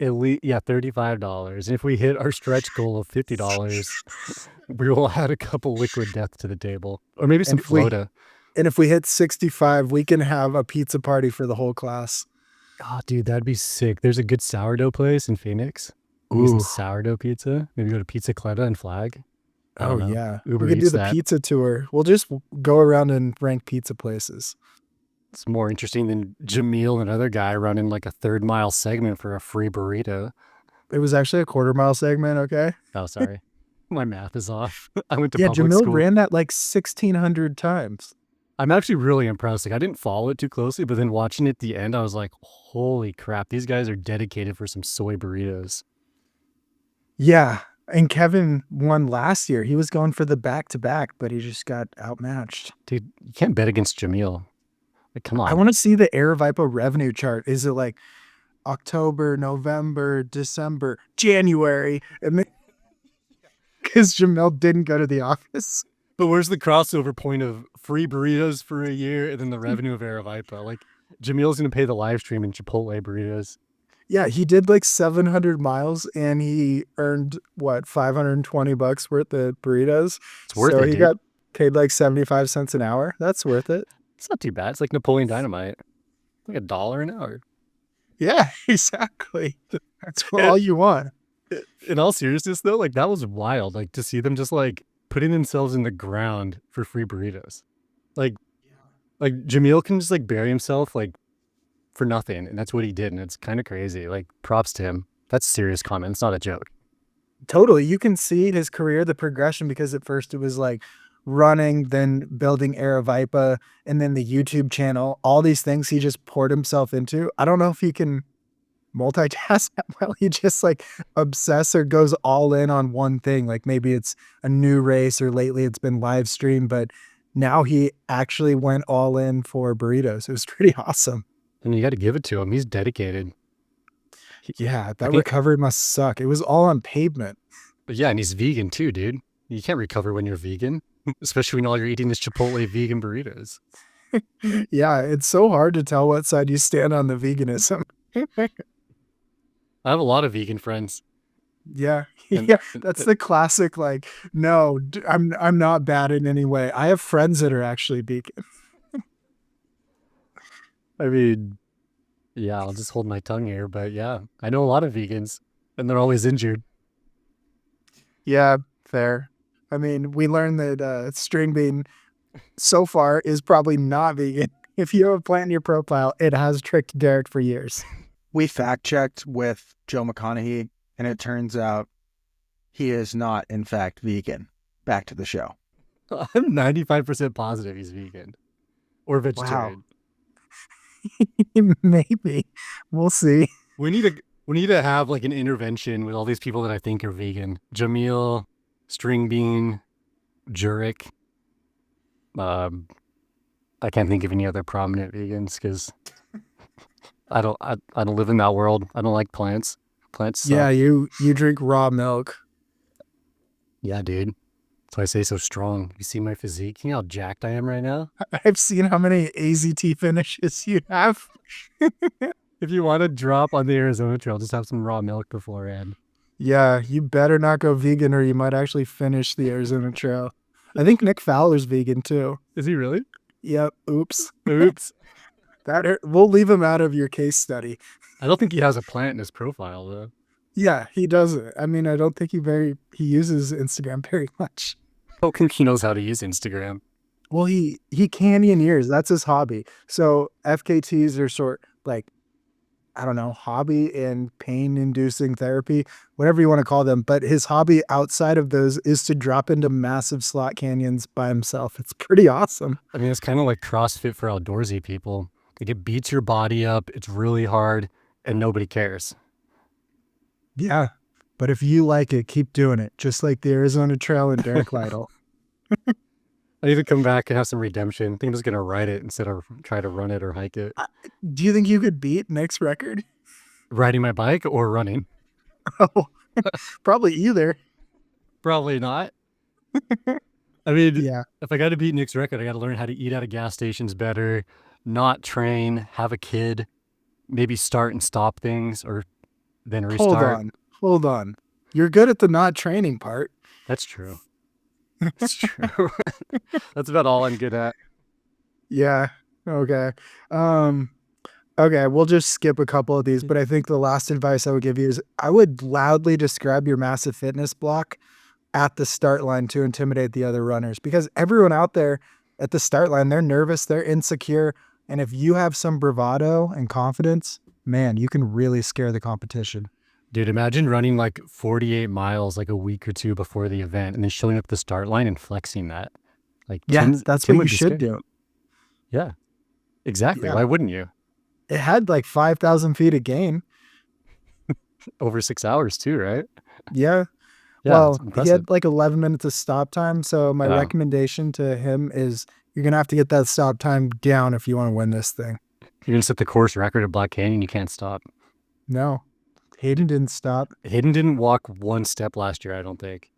At least, yeah, $35. And if we hit our stretch goal of $50, we will add a couple Liquid Death to the table, or maybe some Flota. And if we hit 65, we can have a pizza party for the whole class. Oh, dude, that'd be sick. There's a good sourdough place in Phoenix. Maybe some sourdough pizza. Maybe go to Pizza Cletta and Flag. Oh, yeah. Uber we could do Eats the that. pizza tour. We'll just go around and rank pizza places. It's more interesting than Jamil, another guy, running like a 3rd mile segment for a free burrito. It was actually a 1/4 mile segment, okay? Oh, sorry. My math is off. I went to Yeah, public Jamil school. ran that like 1,600 times. I'm actually really impressed. Like I didn't follow it too closely, but then watching it at the end, I was like, holy crap, these guys are dedicated for some soy burritos. Yeah. And Kevin won last year. He was going for the back-to-back, but he just got outmatched. Dude, you can't bet against Jamil. Like, come on. I want to see the Aravaipa revenue chart. Is it like October, November, December, January? And then because Jamil didn't go to the office. But where's the crossover point of free burritos for a year and then the revenue of Aravaipa? Like, Jamil's going to pay the live stream in Chipotle burritos. Yeah, he did like 700 miles and he earned, what, $520 worth of burritos? It's worth so it, he dude. got paid like 75 cents an hour. That's worth it. It's not too bad. It's like Napoleon Dynamite. Like $1 an hour. Yeah, exactly. That's all you want. In all seriousness, though, like, that was wild. Like, to see them just, like, putting themselves in the ground for free burritos. Like Jamil can just, like, bury himself, like, for nothing. And that's what he did. And it's kind of crazy. Like, props to him. That's a serious comment. It's not a joke. Totally. You can see his career, the progression, because at first it was like running, then building Aravaipa, and then the YouTube channel. All these things he just poured himself into. I don't know if he can multitask that well. He just like obsess or goes all in on one thing. Like maybe it's a new race or lately it's been live streamed, but now he actually went all in for burritos. It was pretty awesome. And you got to give it to him. He's dedicated. Yeah, that recovery must suck. It was all on pavement. But yeah, and he's vegan too, dude. You can't recover when you're vegan, especially when all you're eating is Chipotle vegan burritos. Yeah, it's so hard to tell what side you stand on the veganism. I have a lot of vegan friends. Yeah. Yeah, that's the classic, like, no, I'm not bad in any way. I have friends that are actually vegan. I mean, yeah, I'll just hold my tongue here, but yeah, I know a lot of vegans and they're always injured. Yeah, fair. I mean, we learned that Stringbean so far is probably not vegan. If you have a plant in your profile, it has tricked Derrick for years. We fact-checked with Joe McConaughey, and it turns out he is not, in fact, vegan. Back to the show. I'm 95% positive he's vegan or vegetarian. Wow. Maybe. We'll see. We need to have like an intervention with all these people that I think are vegan. Jamil, Stringbean, Jurek. I can't think of any other prominent vegans because I don't live in that world. I don't like plants. Plants suck. Yeah, you drink raw milk. Yeah, dude. That's why I say so strong. You see my physique? You know how jacked I am right now? I've seen how many AZT finishes you have. If you want to drop on the Arizona Trail, just have some raw milk beforehand. Yeah, you better not go vegan or you might actually finish the Arizona Trail. I think Nick Fowler's vegan too. Is he really? Yep. Oops. Oops. We'll leave him out of your case study. I don't think he has a plant in his profile, though. Yeah, he doesn't. I mean, I don't think he uses Instagram very much. I don't think he knows how to use Instagram. Well, he canyoneers. That's his hobby. So FKTs are sort like, I don't know, hobby and pain-inducing therapy, whatever you want to call them. But his hobby outside of those is to drop into massive slot canyons by himself. It's pretty awesome. I mean, it's kind of like CrossFit for outdoorsy people. Like, it beats your body up. It's really hard, and nobody cares. Yeah. But if you like it, keep doing it. Just like the Arizona Trail and Derrick Lytle. I need to come back and have some redemption. I think I'm just going to ride it instead of try to run it or hike it. Do you think you could beat Nick's record? Riding my bike or running? Oh, probably either. Probably not. I mean, Yeah. if I got to beat Nick's record, I got to learn how to eat out of gas stations better, not train, have a kid, maybe start and stop things or then restart. Hold on. You're good at the not training part. That's true. That's true. That's about all I'm good at. Yeah. Okay. Okay, we'll just skip a couple of these, but I think the last advice I would give you is I would loudly describe your massive fitness block at the start line to intimidate the other runners, because everyone out there at the start line, they're nervous, they're insecure. And if you have some bravado and confidence, man, you can really scare the competition. Dude, imagine running like 48 miles like a week or two before the event and then showing up at the start line and flexing that. Like, Yeah, that's Tim what would you be should scared. do. Yeah, exactly. Yeah. Why wouldn't you? It had like 5,000 feet of gain. Over 6 hours too, right? Yeah. Yeah, Well, it's he impressive. had like 11 minutes of stop time. So my Oh. recommendation to him is you're going to have to get that stop time down if you want to win this thing. You're going to set the course record at Black Canyon. You can't stop. No, Hayden didn't stop. Hayden didn't walk one step last year, I don't think.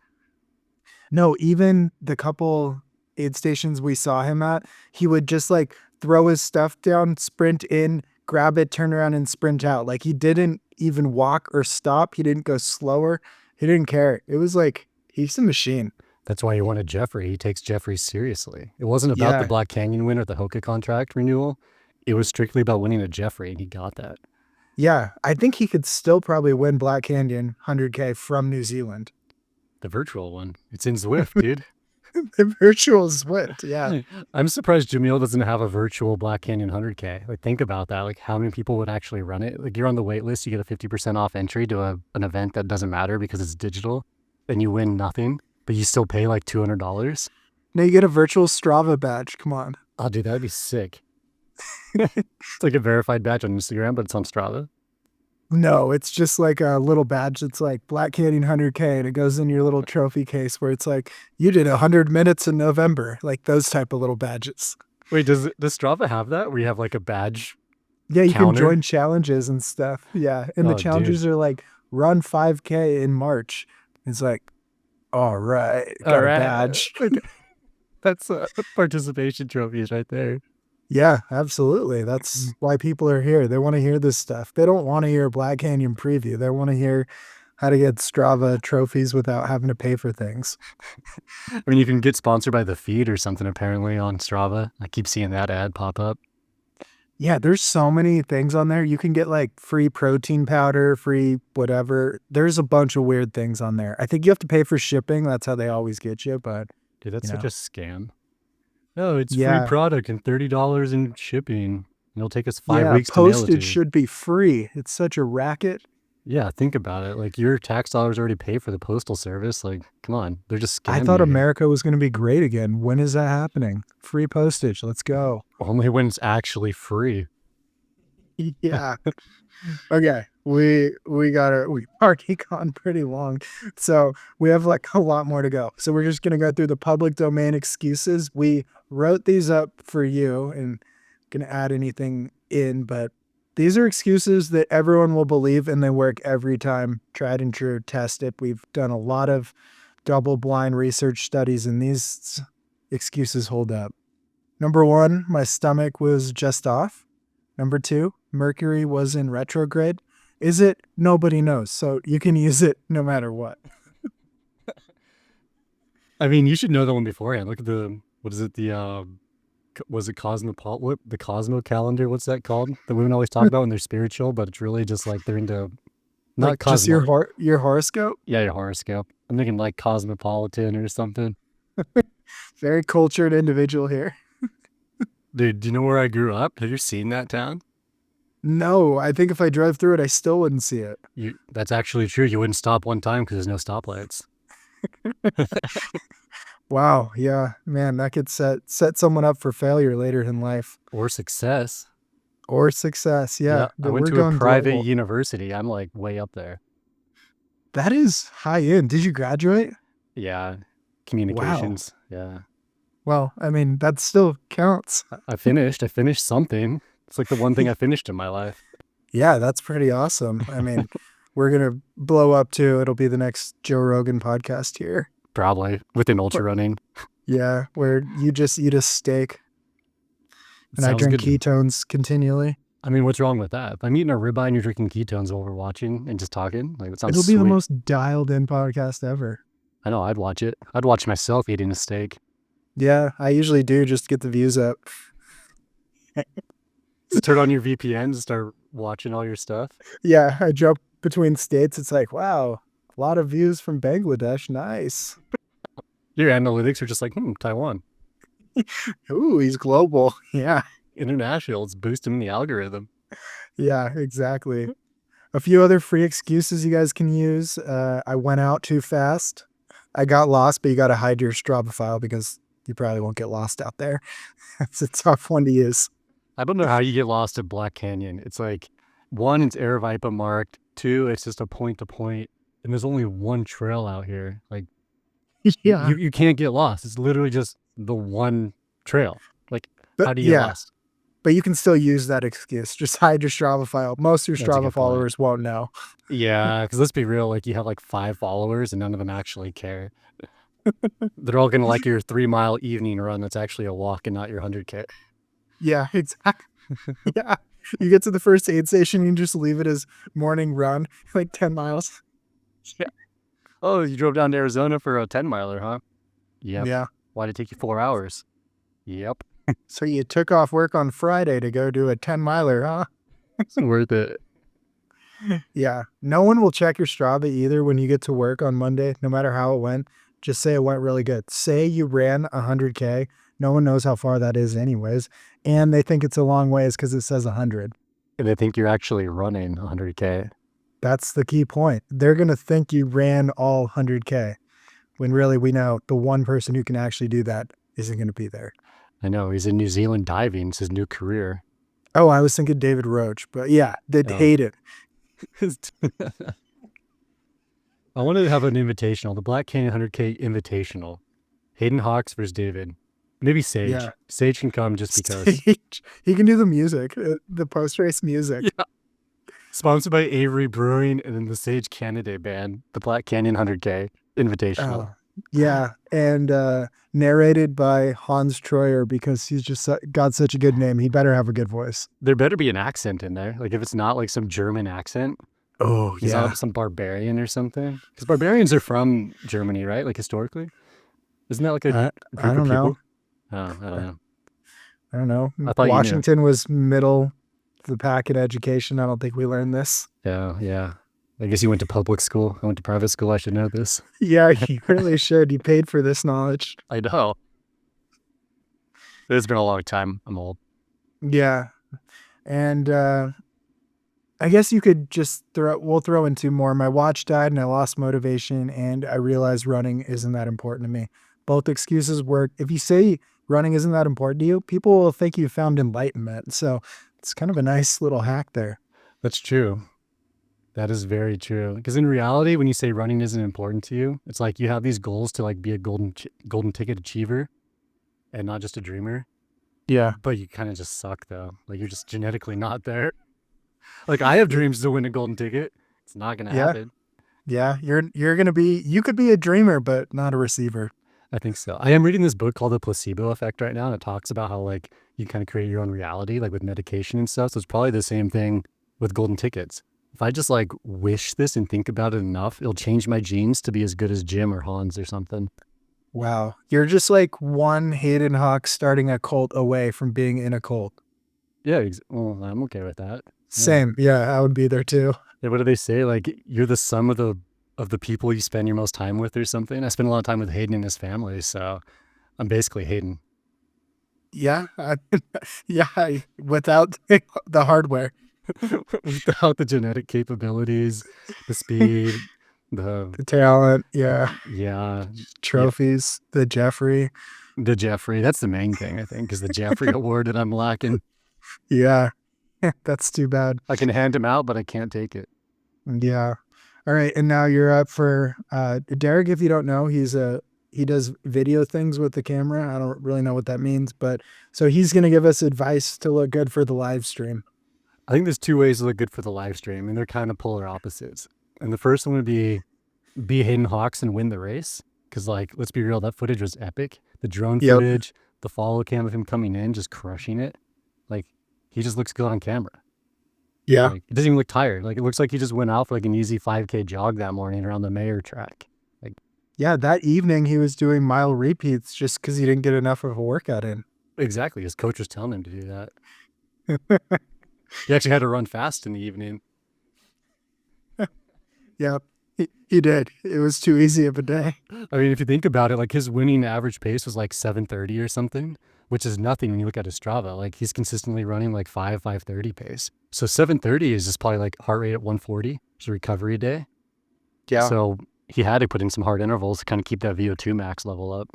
No, even the couple aid stations we saw him at, he would just like throw his stuff down, sprint in, grab it, turn around and sprint out. Like he didn't even walk or stop. He didn't go slower. He didn't care. It was like, he's a machine. That's why he wanted Jeffrey. He takes Jeffrey seriously. It wasn't about the Yeah. Black Canyon win or the Hoka contract renewal. It was strictly about winning a Jeffrey, and he got that. Yeah, I think he could still probably win Black Canyon 100K from New Zealand. The virtual one. It's in Zwift, dude. The virtual Zwift, yeah. I'm surprised Jamil doesn't have a virtual Black Canyon 100K. Like, think about that. Like, how many people would actually run it? Like, you're on the wait list, you get a 50% off entry to an event that doesn't matter because it's digital, and you win nothing, but you still pay like $200. Now you get a virtual Strava badge. Come on. Oh, dude, that'd be sick. It's like a verified badge on Instagram, but it's on Strava. No, it's just like a little badge. It's like Black Canyon 100K, and it goes in your little trophy case where it's like, you did 100 minutes in November, like those type of little badges. Wait, does Strava have that? Where you have like a badge? Yeah, you Counter? can join challenges and stuff. Yeah, and the Oh, challenges are like run 5K in March. It's like, all right, got a badge. That's participation trophies right there. Yeah, absolutely. That's why people are here. They want to hear this stuff. They don't want to hear Black Canyon preview. They want to hear how to get Strava trophies without having to pay for things. I mean, you can get sponsored by the feed or something apparently on Strava. I keep seeing that ad pop up. Yeah, there's so many things on there. You can get like free protein powder, free whatever. There's a bunch of weird things on there. I think you have to pay for shipping. That's how they always get you. But Dude, that's You such know. a scam. No, it's Yeah. free product and $30 in shipping. It'll take us 5 yeah, weeks to mail it to postage you. should be free. It's such a racket. Yeah, think about it. Like, your tax dollars already pay for the postal service. Like, come on. They're just scamming I thought you. America was going to be great again. When is that happening? Free postage. Let's go. Only when it's actually free. Yeah. Okay. we've already gone pretty long. So we have like a lot more to go. So we're just gonna go through the public domain excuses. We wrote these up for you and gonna add anything in, but these are excuses that everyone will believe and they work every time. Tried and true, test it. We've done a lot of double blind research studies and these excuses hold up. Number 1, my stomach was just off. Number 2, Mercury was in retrograde. Is it? Nobody knows. So you can use it no matter what. I mean, you should know that one beforehand. Look at what is it? Was it the Cosmo calendar? What's that called? The women always talk about when they're spiritual, but it's really just like they're into not like just Cosmo. your horoscope. Yeah, your horoscope. I'm thinking like Cosmopolitan or something. Very cultured individual here. Dude, do you know where I grew up? Have you seen that town? No, I think if I drove through it, I still wouldn't see it. That's actually true. You wouldn't stop one time because there's no stoplights. Wow, yeah, man, that could set someone up for failure later in life Or success. or success. Yeah, I went to a private university. I'm like way up there. That is high end. Did you graduate? Yeah, communications. Wow. Yeah. Well, I mean, that still counts. I finished something. It's like the one thing I finished in my life. Yeah, that's pretty awesome. I mean, we're going to blow up too. It'll be the next Joe Rogan podcast here. Probably within ultra running. Yeah, where you just eat a steak and I drink ketones continually. I mean, what's wrong with that? If I'm eating a ribeye and you're drinking ketones while we're watching and just talking, like that sounds It'll be the most dialed in podcast ever. I know, I'd watch it. I'd watch myself eating a steak. Yeah, I usually do just to get the views up. Just turn on your VPN and start watching all your stuff. Yeah, I jump between states. It's like, wow, a lot of views from Bangladesh. Nice. Your analytics are just like, Taiwan. Ooh, he's global. Yeah. International. It's boosting the algorithm. Yeah, exactly. A few other free excuses you guys can use. I went out too fast. I got lost, but you got to hide your Strava file because you probably won't get lost out there. It's a tough one to use. I don't know how you get lost at Black Canyon. It's like, 1, it's Aravaipa marked. 2, it's just a point to point. And there's only one trail out here. Like, yeah, you can't get lost. It's literally just the one trail. Like, how do you get lost? But you can still use that excuse. Just hide your Strava file. Most of your Strava followers won't know. Yeah, because let's be real. Like, you have like 5 followers and none of them actually care. They're all going to like your 3-mile evening run that's actually a walk and not your 100K. Yeah, exactly. Yeah. You get to the first aid station, you just leave it as morning run, like 10 miles. Yeah. Oh, you drove down to Arizona for a 10-miler, huh? Yep. Yeah. Why'd it take you 4 hours? Yep. So you took off work on Friday to go do a 10-miler, huh? It's worth it. Yeah. No one will check your Strava either when you get to work on Monday, no matter how it went. Just say it went really good. Say you ran 100K. No one knows how far that is anyways. And they think it's a long ways because it says 100. And they think you're actually running 100K. That's the key point. They're going to think you ran all 100K when really we know the one person who can actually do that isn't going to be there. I know. He's in New Zealand diving. It's his new career. Oh, I was thinking David Roach, but yeah, they'd hate it. I wanted to have an invitational, the Black Canyon 100K invitational. Hayden Hawks versus David. Maybe Sage. Yeah. Sage can come just because. Sage. He can do the music, the post-race music. Yeah. Sponsored by Avery Brewing and then the Sage Candidate Band, the Black Canyon 100K invitational. Yeah, and narrated by Hans Troyer because he's just got such a good name. He better have a good voice. There better be an accent in there. Like if it's not like some German accent. Oh, he's not some barbarian or something. Because barbarians are from Germany, right? Like historically. Isn't that like a group I don't of people? know. Oh, I don't know. I don't know. I thought Washington was middle of the pack in education. I don't think we learned this. Yeah. I guess you went to public school. I went to private school. I should know this. Yeah, you really should. You paid for this knowledge. I know. It's been a long time. I'm old. Yeah. And I guess you could just we'll throw in 2 more. My watch died and I lost motivation and I realized running isn't that important to me. Both excuses work. If you say running isn't that important to you, people will think you found enlightenment. So it's kind of a nice little hack there. That's true. That is very true. Because in reality, when you say running isn't important to you, it's like you have these goals to like be a golden ticket achiever and not just a dreamer. Yeah. But you kind of just suck though. Like you're just genetically not there. Like I have dreams to win a golden ticket. It's not gonna Yeah. happen. Yeah. You're gonna be, you could be a dreamer, but not a receiver. I think so. I am reading this book called The Placebo Effect right now, and it talks about how like you kind of create your own reality, like with medication and stuff. So it's probably the same thing with golden tickets. If I just like wish this and think about it enough, it'll change my genes to be as good as Jim or Hans or something. Wow. You're just like one Hayden Hawks starting a cult away from being in a cult. Yeah, well, I'm okay with that. Same. Yeah, I would be there too. Yeah, what do they say? Like you're the sum of the people you spend your most time with or something. I spend a lot of time with Hayden and his family, so I'm basically Hayden. Yeah. Yeah. Without the hardware, Without the genetic capabilities, the speed, the the talent. Yeah. yeah, Trophies, the Jeffrey. the Jeffrey. That's the main thing, I think, is the Jeffrey award that I'm lacking. Yeah. That's too bad. I can hand him out, but I can't take it. Yeah. All right. And now you're up for Derrick. If you don't know, he does video things with the camera. I don't really know what that means, but so he's going to give us advice to look good for the live stream. I think there's two ways to look good for the live stream, and they're kind of polar opposites. And the first one would be Hayden Hawks and win the race. Because, like, let's be real, that footage was epic. The drone footage, the follow cam of him coming in, just crushing it. Like, he just looks good on camera. Yeah. Like, it doesn't even look tired. Like, it looks like he just went out for like an easy 5K jog that morning around the mayor track. Like, Yeah. That evening he was doing mile repeats just because he didn't get enough of a workout in. exactly. His coach was telling him to do that. He actually had to run fast in the evening. Yeah. He did. It was too easy of a day. I mean, if you think about it, like his winning average pace was like 7:30 or something, which is nothing when you look at his Strava. Like he's consistently running like 5:30 pace. So 7:30 is just probably like heart rate at 140. It's a recovery day. Yeah. So he had to put in some hard intervals to kind of keep that VO2 max level up.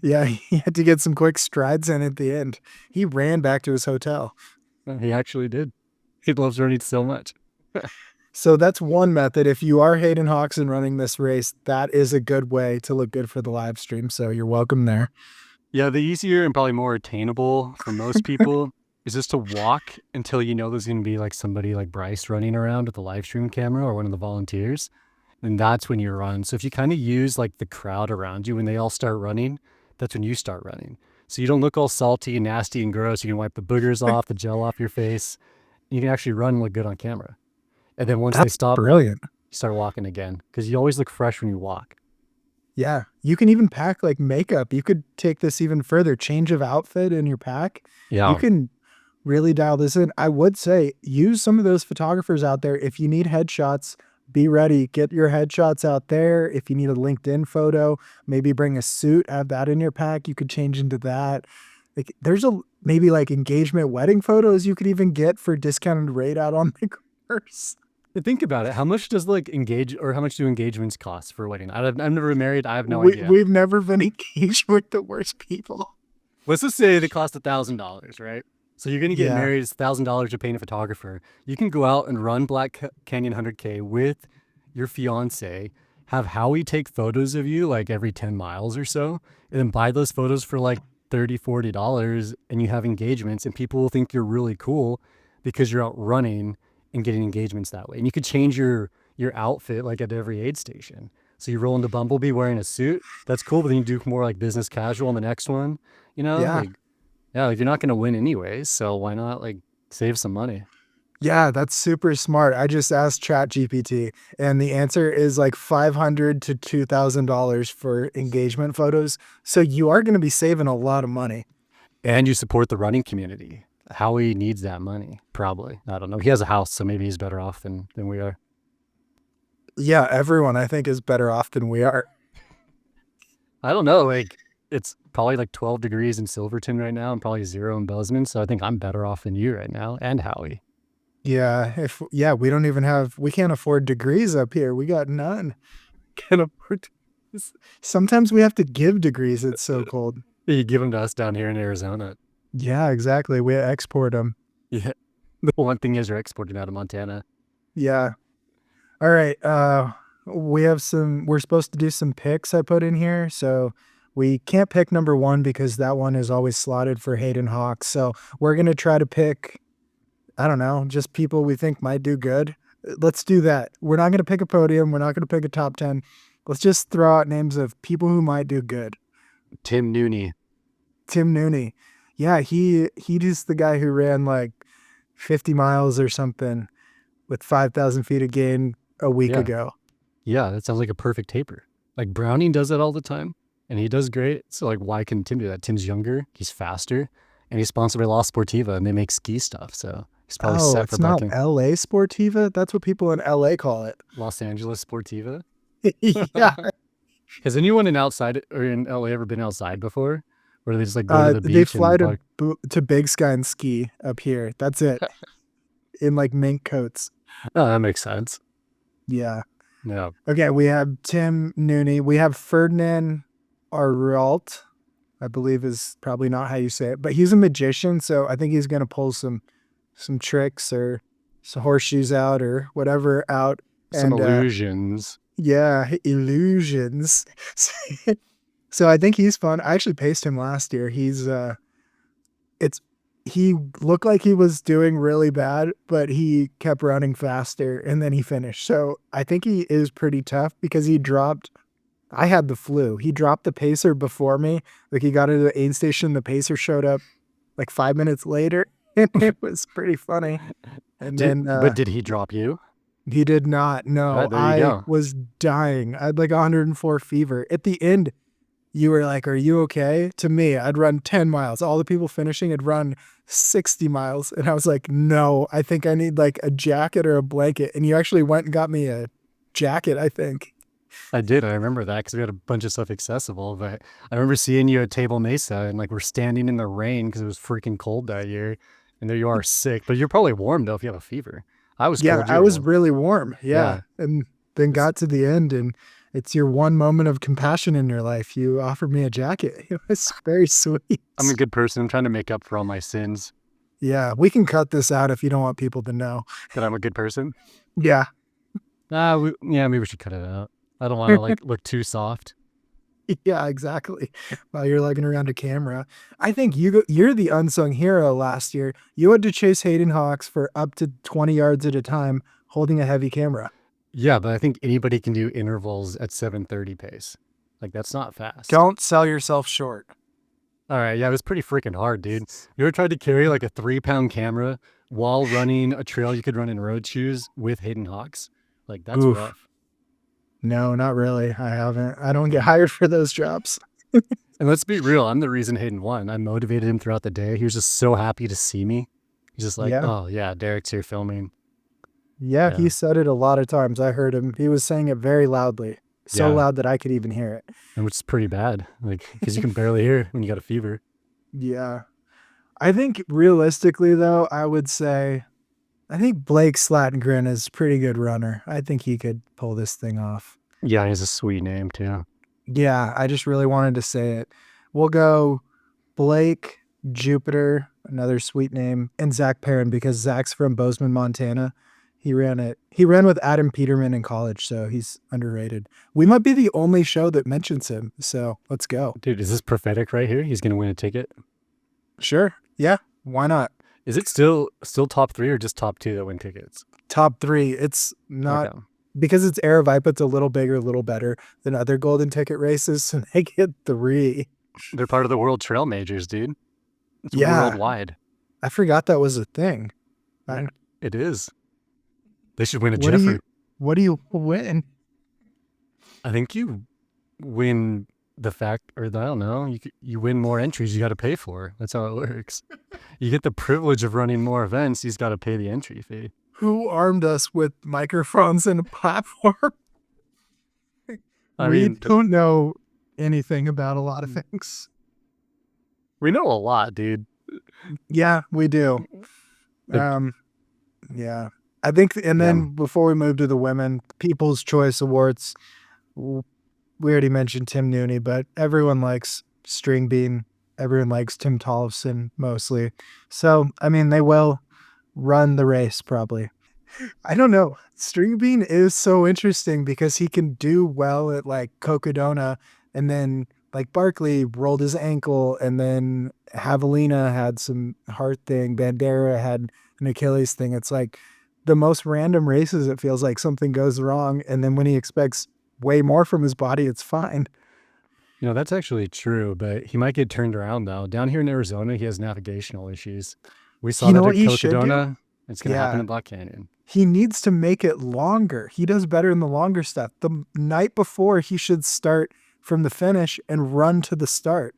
Yeah. He had to get some quick strides in at the end. He ran back to his hotel. He actually did. He loves running so much. So that's one method. If you are Hayden Hawks and running this race, that is a good way to look good for the live stream. So you're welcome there. Yeah, the easier and probably more attainable for most people is just to walk until you know there's going to be like somebody like Bryce running around with a live stream camera or one of the volunteers. And that's when you run. So if you kind of use like the crowd around you when they all start running, that's when you start running. So you don't look all salty and nasty and gross. You can wipe the boogers off, the gel off your face. You can actually run and look good on camera. And then once they stop, Brilliant. you start walking again because you always look fresh when you walk. Yeah. You can even pack like makeup. You could take this even further. Change of outfit in your pack. Yeah. You can really dial this in. I would say use some of those photographers out there. If you need headshots, be ready. Get your headshots out there. If you need a LinkedIn photo, maybe bring a suit, have that in your pack. You could change into that. Like there's maybe like engagement wedding photos you could even get for discounted rate out on the course. Think about it. How much does like how much do engagements cost for a wedding? I've never been married. I have no idea. We've never been engaged with the worst people. Let's just say they cost $1,000, right? So you're going to get Yeah. married. It's $1,000 to pay a photographer. You can go out and run Black Canyon 100K with your fiance, have Howie take photos of you like every 10 miles or so, and then buy those photos for like $30, $40, and you have engagements, and people will think you're really cool because you're out running and getting engagements that way. And you could change your outfit like at every aid station. So you roll into Bumblebee wearing a suit. That's cool, but then you do more like business casual on the next one. You know? Yeah. Like you're not going to win anyways, so why not like save some money? Yeah, that's super smart. I just asked ChatGPT, and the answer is like $500 to $2,000 for engagement photos. So you are going to be saving a lot of money. And you support the running community. Howie needs that money, probably. I don't know. He has a house, so maybe he's better off than we are. Yeah, everyone I think is better off than we are. I don't know. Like it's probably like 12 degrees in Silverton right now and probably 0 in Bozeman. So I think I'm better off than you right now and Howie. Yeah, we can't afford degrees up here. We got none. Can't afford. Sometimes we have to give degrees. It's so cold. You give them to us down here in Arizona. Yeah, exactly. We export them. Yeah. The one thing is you're exporting out of Montana. Yeah. All right. We're supposed to do some picks I put in here. So we can't pick number one because that one is always slotted for Hayden Hawks. So we're going to try to pick, I don't know, just people we think might do good. Let's do that. We're not going to pick a podium. We're not going to pick a top 10. Let's just throw out names of people who might do good. Tim Nooney. Tim Nooney. Yeah, he just the guy who ran like 50 miles or something with 5,000 feet of gain a week Yeah. ago. Yeah, that sounds like a perfect taper. Like Browning does that all the time, and he does great. So like, why can Tim do that? Tim's younger, he's faster, and he's sponsored by La Sportiva, and they make ski stuff. So he's probably Oh, set for it's not bucking. LA Sportiva? That's what people in LA call it. Los Angeles Sportiva. Yeah. Has anyone in outside or in LA ever been outside before? Where they just like go to the They beach fly and to Big Sky and ski up here. That's it. In like mink coats. Oh, that makes sense. Yeah. Yeah. Okay, we have Tim Nooney. We have Ferdinand Aralt, I believe is probably not how you say it, but he's a magician, so I think he's gonna pull some tricks or some horseshoes out or whatever out. Some And illusions. yeah, illusions. So I think he's fun. I actually paced him last year. He looked like he was doing really bad, but he kept running faster and then he finished. So I think he is pretty tough because I had the flu. He dropped the pacer before me. Like he got into the aid station. The pacer showed up like 5 minutes later and it was pretty funny. And But did he drop you? he did not. No, There you I go. was dying. I had like 104 fever. At the end, you were like, "Are you okay?" To me, I'd run 10 miles. All the people finishing had run 60 miles. And I was like, "No, I think I need like a jacket or a blanket." And you actually went and got me a jacket, I think. I did. I remember that because we had a bunch of stuff accessible. But I remember seeing you at Table Mesa and like we're standing in the rain because it was freaking cold that year. And there you are sick. But you're probably warm though if you have a fever. I was Yeah, cold. You I were was warm. really warm. Yeah. Yeah. And then got to the end and it's your one moment of compassion in your life. You offered me a jacket. It was very sweet. I'm a good person. I'm trying to make up for all my sins. Yeah, we can cut this out if you don't want people to know. That I'm a good person. Yeah. Maybe we should cut it out. I don't want to like look too soft. Yeah, exactly. While you're lugging around a camera. I think you're the unsung hero last year. You had to chase Hayden Hawks for up to 20 yards at a time holding a heavy camera. Yeah, but I think anybody can do intervals at 7:30 pace. Like that's not fast. Don't sell yourself short. All right, yeah, it was pretty freaking hard, dude. You ever tried to carry like a 3-pound camera while running a trail you could run in road shoes with Hayden Hawks? Like that's Oof. rough. No, not really. I haven't. I don't get hired for those jobs. And let's be real, I'm the reason Hayden won. I motivated him throughout the day. He was just so happy to see me. He's just like, Yeah. oh yeah, Derrick's here filming. Yeah, Yeah. he said it a lot of times. I heard him. He was saying it very loudly. So Yeah. loud that I could even hear it. And which is pretty bad, like because you can barely hear it when you got a fever. Yeah. I think realistically though, I think Blake Slatengren is a pretty good runner. I think he could pull this thing off. Yeah, he has a sweet name too. Yeah, I just really wanted to say it. We'll go Blake, Jupiter, another sweet name, and Zach Perrin because Zach's from Bozeman, Montana. He ran with Adam Peterman in college, so he's underrated. We might be the only show that mentions him, so let's go. Dude, is this prophetic right here? He's gonna win a ticket. Sure. Yeah, why not? Is it still top 3 or just top 2 that win tickets? Top 3. It's not Okay. because it's Aravaipa, it's a little bigger, a little better than other golden ticket races, so they get 3. They're part of the World Trail Majors, dude. It's Yeah. worldwide. I forgot that was a thing. It is. They should win a What do Jeffrey. What do you win? I think you win the fact, or I don't know, you win more entries you got to pay for. That's how it works. You get the privilege of running more events, you just got to pay the entry fee. Who armed us with microphones and a platform? We don't know anything about a lot of things. We know a lot, dude. Yeah, we do. Yeah. I think, and then before we move to the women, People's Choice Awards, we already mentioned Tim Nooney, but everyone likes Stringbean. Everyone likes Tim Tollefson mostly. So, I mean, they will run the race probably. I don't know. Stringbean is so interesting because he can do well at like Cocodona, and then like Barkley rolled his ankle, and then Javelina had some heart thing. Bandera had an Achilles thing. It's like the most random races. It feels like something goes wrong, and then when he expects way more from his body, it's fine. That's actually true, but he might get turned around though. Down here in Arizona, he has navigational issues. We saw You know that what at he should do? Cocodona. It's going to happen Yeah. in Black Canyon. He needs to make it longer. He does better in the longer stuff. The night before, he should start from the finish and run to the start.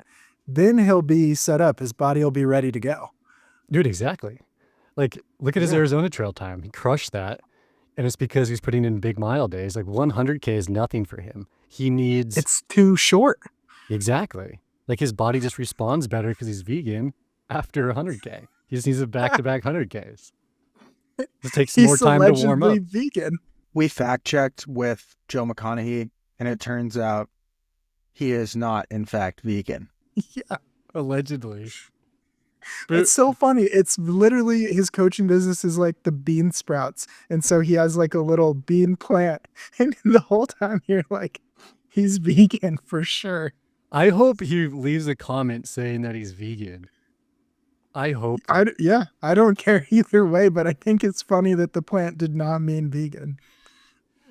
Then he'll be set up. His body will be ready to go. Dude, exactly. Like, look at his Yeah. Arizona trail time. He crushed that. And it's because he's putting in big mile days. Like 100K is nothing for him. He needs It's too short. exactly. Like his body just responds better because he's vegan after 100K. He just needs a back-to-back 100Ks. It takes more He's time to warm allegedly up. vegan. We fact checked with Joe McConaughey, and it turns out he is not, in fact, vegan. Yeah. Allegedly. It's so funny. It's literally his coaching business is like the bean sprouts. And so he has like a little bean plant. And the whole time you're like, he's vegan for sure. I hope he leaves a comment saying that he's vegan. I hope. I don't care either way, but I think it's funny that the plant did not mean vegan.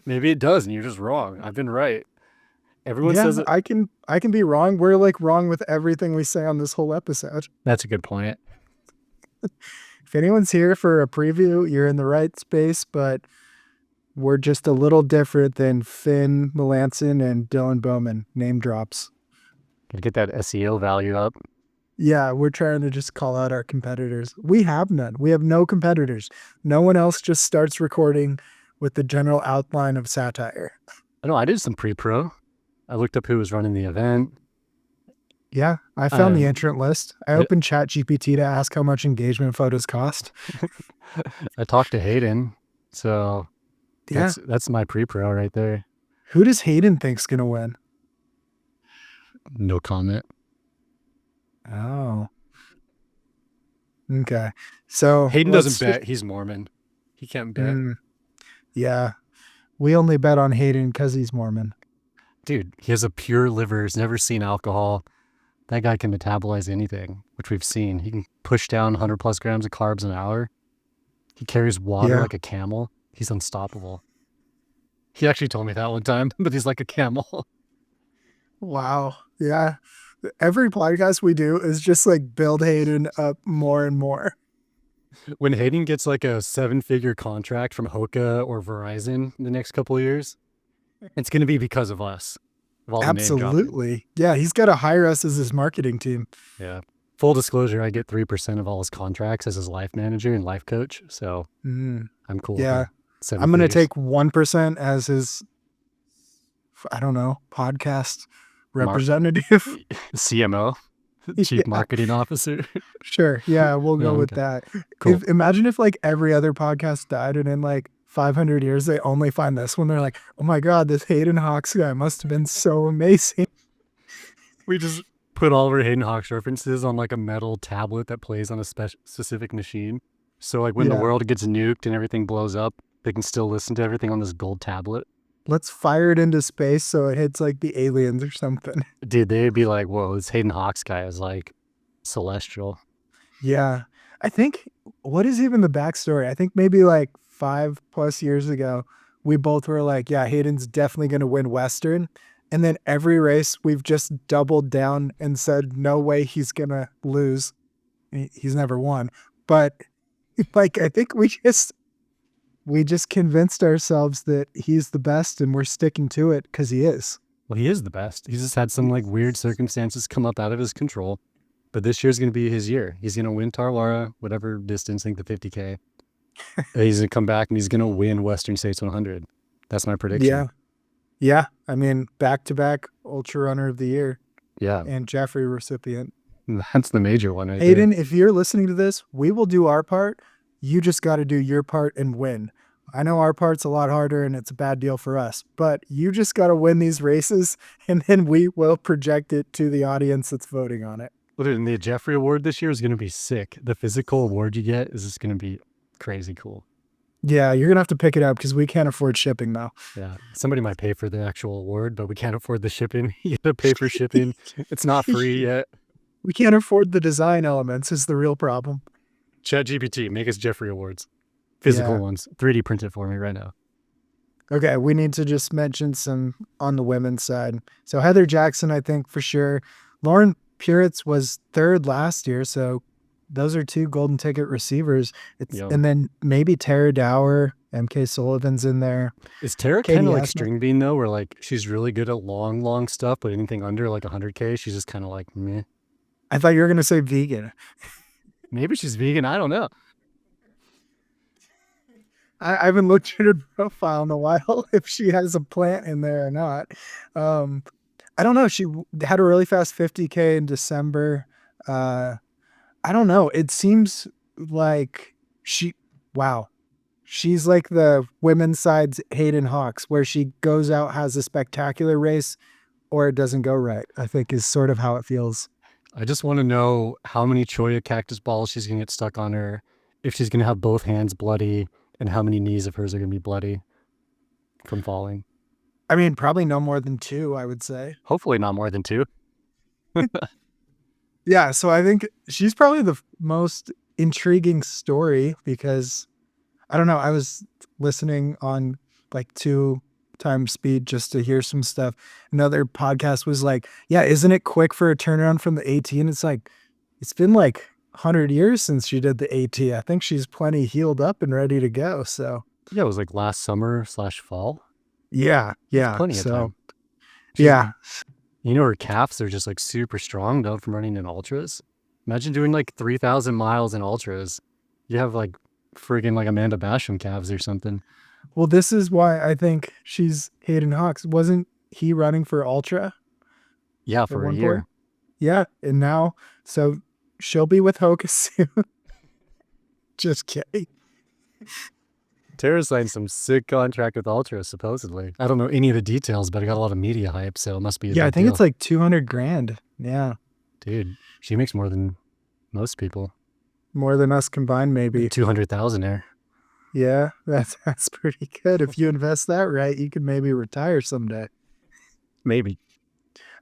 Maybe it does, and you're just wrong. I've been right. Everyone Yeah, says it. I can be wrong. We're like wrong with everything we say on this whole episode. That's a good point. If anyone's here for a preview, you're in the right space, but we're just a little different than Finn Melanson and Dylan Bowman. Name drops. Gotta get that SEO value up. Yeah, we're trying to just call out our competitors. We have none. We have no competitors. No one else just starts recording with the general outline of satire. I know I did some pre-pro. I looked up who was running the event. Yeah, I found the Um, entrant list. I opened ChatGPT to ask how much engagement photos cost. I talked to Hayden, so Yeah. that's my pre-pro right there. Who does Hayden think's going to win? No comment. Oh. Okay. So Hayden let's doesn't bet. He's Mormon. He can't bet. Yeah. We only bet on Hayden because he's Mormon. Dude, he has a pure liver. He's never seen alcohol. That guy can metabolize anything, which we've seen. He can push down 100 plus grams of carbs an hour. He carries water Yeah. like a camel. He's unstoppable. He actually told me that one time, but he's like a camel. Wow. Yeah. Every podcast we do is just like build Hayden up more and more. When Hayden gets like a 7-figure contract from Hoka or Verizon in the next couple of years, it's going to be because of us. Of all the name dropping. Absolutely. Yeah. He's got to hire us as his marketing team. Yeah. Full disclosure, I get 3% of all his contracts as his life manager and life coach. So I'm cool. Yeah. With that. I'm going to 7 figures. take 1% as his, I don't know, podcast representative. CMO, Chief Yeah. Marketing Officer. Sure. Yeah. We'll go Yeah, with okay. that. Cool. Imagine if like every other podcast died and in like 500 years, they only find this one. They're like, oh my God, this Hayden Hawks guy must have been so amazing. We just put all of our Hayden Hawks references on like a metal tablet that plays on a specific machine. So like when the Yeah. world gets nuked and everything blows up, they can still listen to everything on this gold tablet. Let's fire it into space so it hits like the aliens or something. Dude, they'd be like, whoa, this Hayden Hawks guy is like celestial. Yeah. I think, what is even the backstory? I think maybe like 5+ years ago, we both were like, yeah, Hayden's definitely going to win Western. And then every race, we've just doubled down and said, no way he's going to lose. He's never won. But like, I think we just convinced ourselves that he's the best and we're sticking to it because he is. Well, he is the best. He's just had some like weird circumstances come up out of his control. But this year's going to be his year. He's going to win Tarwara, whatever distance, I think the 50K. He's going to come back and he's going to win Western States 100. That's my prediction. Yeah. Yeah. I mean, back-to-back Ultra Runner of the Year Yeah. and Jeffrey recipient. That's the major one right Hayden, if you're listening to this, we will do our part. You just got to do your part and win. I know our part's a lot harder and it's a bad deal for us, but you just got to win these races and then we will project it to the audience that's voting on it. there. And the Jeffrey Award this year is going to be sick. The physical award you get is just going to be crazy cool. Yeah, you're going to have to pick it up because we can't afford shipping now. Yeah, somebody might pay for the actual award, but we can't afford the shipping. You gotta pay for shipping. It's not free yet. We can't afford the design elements is the real problem. ChatGPT, make us Jeffrey Awards. Physical ones. 3D print it for me right now. Okay, we need to just mention some on the women's side. So Heather Jackson, I think for sure. Lauren Puritz was third last year, so those are two golden ticket receivers. Yep. And then maybe Tara Dower, MK Sullivan's in there. Is Tara Katie kind of like Asman. Stringbean though, where like she's really good at long stuff, but anything under like 100K, she's just kind of like meh. I thought you were going to say vegan. Maybe she's vegan. I don't know. I haven't looked at her profile in a while if she has a plant in there or not. I don't know. She had a really fast 50K in December. I don't know. It seems like she's like the women's side's Hayden Hawks, where she goes out, has a spectacular race, or it doesn't go right, I think is sort of how it feels. I just want to know how many Choya cactus balls she's going to get stuck on her, if she's going to have both hands bloody, and how many knees of hers are going to be bloody from falling. I mean, probably no more than 2, I would say. Hopefully not more than 2. Yeah, so I think she's probably the most intriguing story because, I don't know, I was listening on like 2 times speed just to hear some stuff. Another podcast was like, yeah, isn't it quick for a turnaround from the AT? And it's like, it's been like 100 years since she did the AT. I think she's plenty healed up and ready to go. So yeah, it was like last summer/fall. Yeah. Plenty of time. Yeah. You know, her calves are just like super strong though from running in ultras. Imagine doing like 3,000 miles in ultras. You have like friggin' like Amanda Basham calves or something. Well, this is why I think she's Hayden Hawks. Wasn't he running for Ultra? Yeah, for a year. Point? Yeah, and now, so she'll be with Hocus soon. Just kidding. Tara signed some sick contract with Ultra, supposedly. I don't know any of the details, but I got a lot of media hype, so it must be a Yeah, I big think deal. it's like 200 grand. Yeah. Dude, she makes more than most people. More than us combined, maybe. 200,000 there. Yeah, that's pretty good. If you invest that right, you could maybe retire someday. Maybe.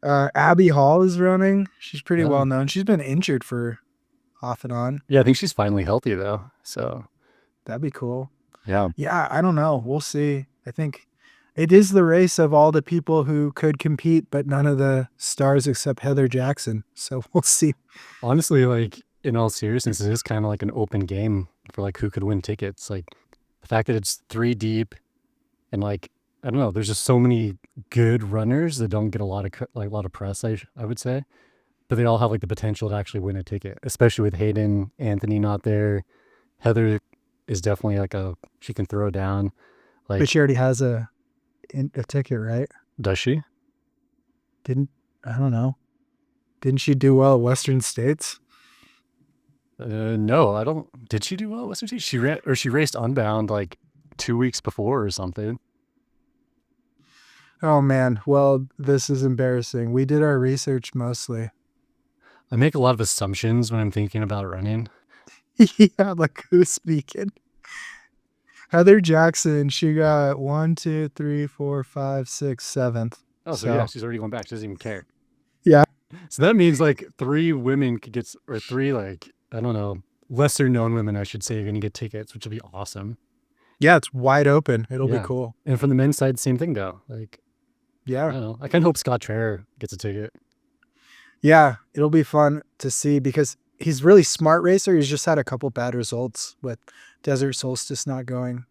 Abby Hall is running. She's pretty well known. She's been injured for off and on. Yeah, I think she's finally healthy though. So that'd be cool. Yeah. Yeah, I don't know. We'll see. I think it is the race of all the people who could compete, but none of the stars except Heather Jackson. So we'll see. Honestly, like in all seriousness, it is kind of like an open game for like who could win tickets. Like the fact that it's 3 deep and like, I don't know, there's just so many good runners that don't get a lot of press, I would say, but they all have like the potential to actually win a ticket, especially with Hayden, Anthony not there. Heather is definitely like she can throw down. Like, but she already has a ticket, right? Does she? I don't know. Didn't she do well at Western States? No, I don't. Did she do well at Western States? She raced Unbound like 2 weeks before or something. Oh man, well, this is embarrassing. We did our research mostly. I make a lot of assumptions when I'm thinking about running. Yeah, like who's speaking? Heather Jackson, she got 1, 2, 3, 4, 5, 6, 7th. Oh, so yeah, she's already going back. She doesn't even care. Yeah. So that means like 3 women could get, or 3 like, I don't know, lesser known women, I should say, are going to get tickets, which will be awesome. Yeah, it's wide open. It'll be cool. And from the men's side, same thing though. Like, yeah, I don't know. I kind of hope Scott Traer gets a ticket. Yeah, it'll be fun to see because he's really smart racer. He's just had a couple bad results with Desert Solstice not going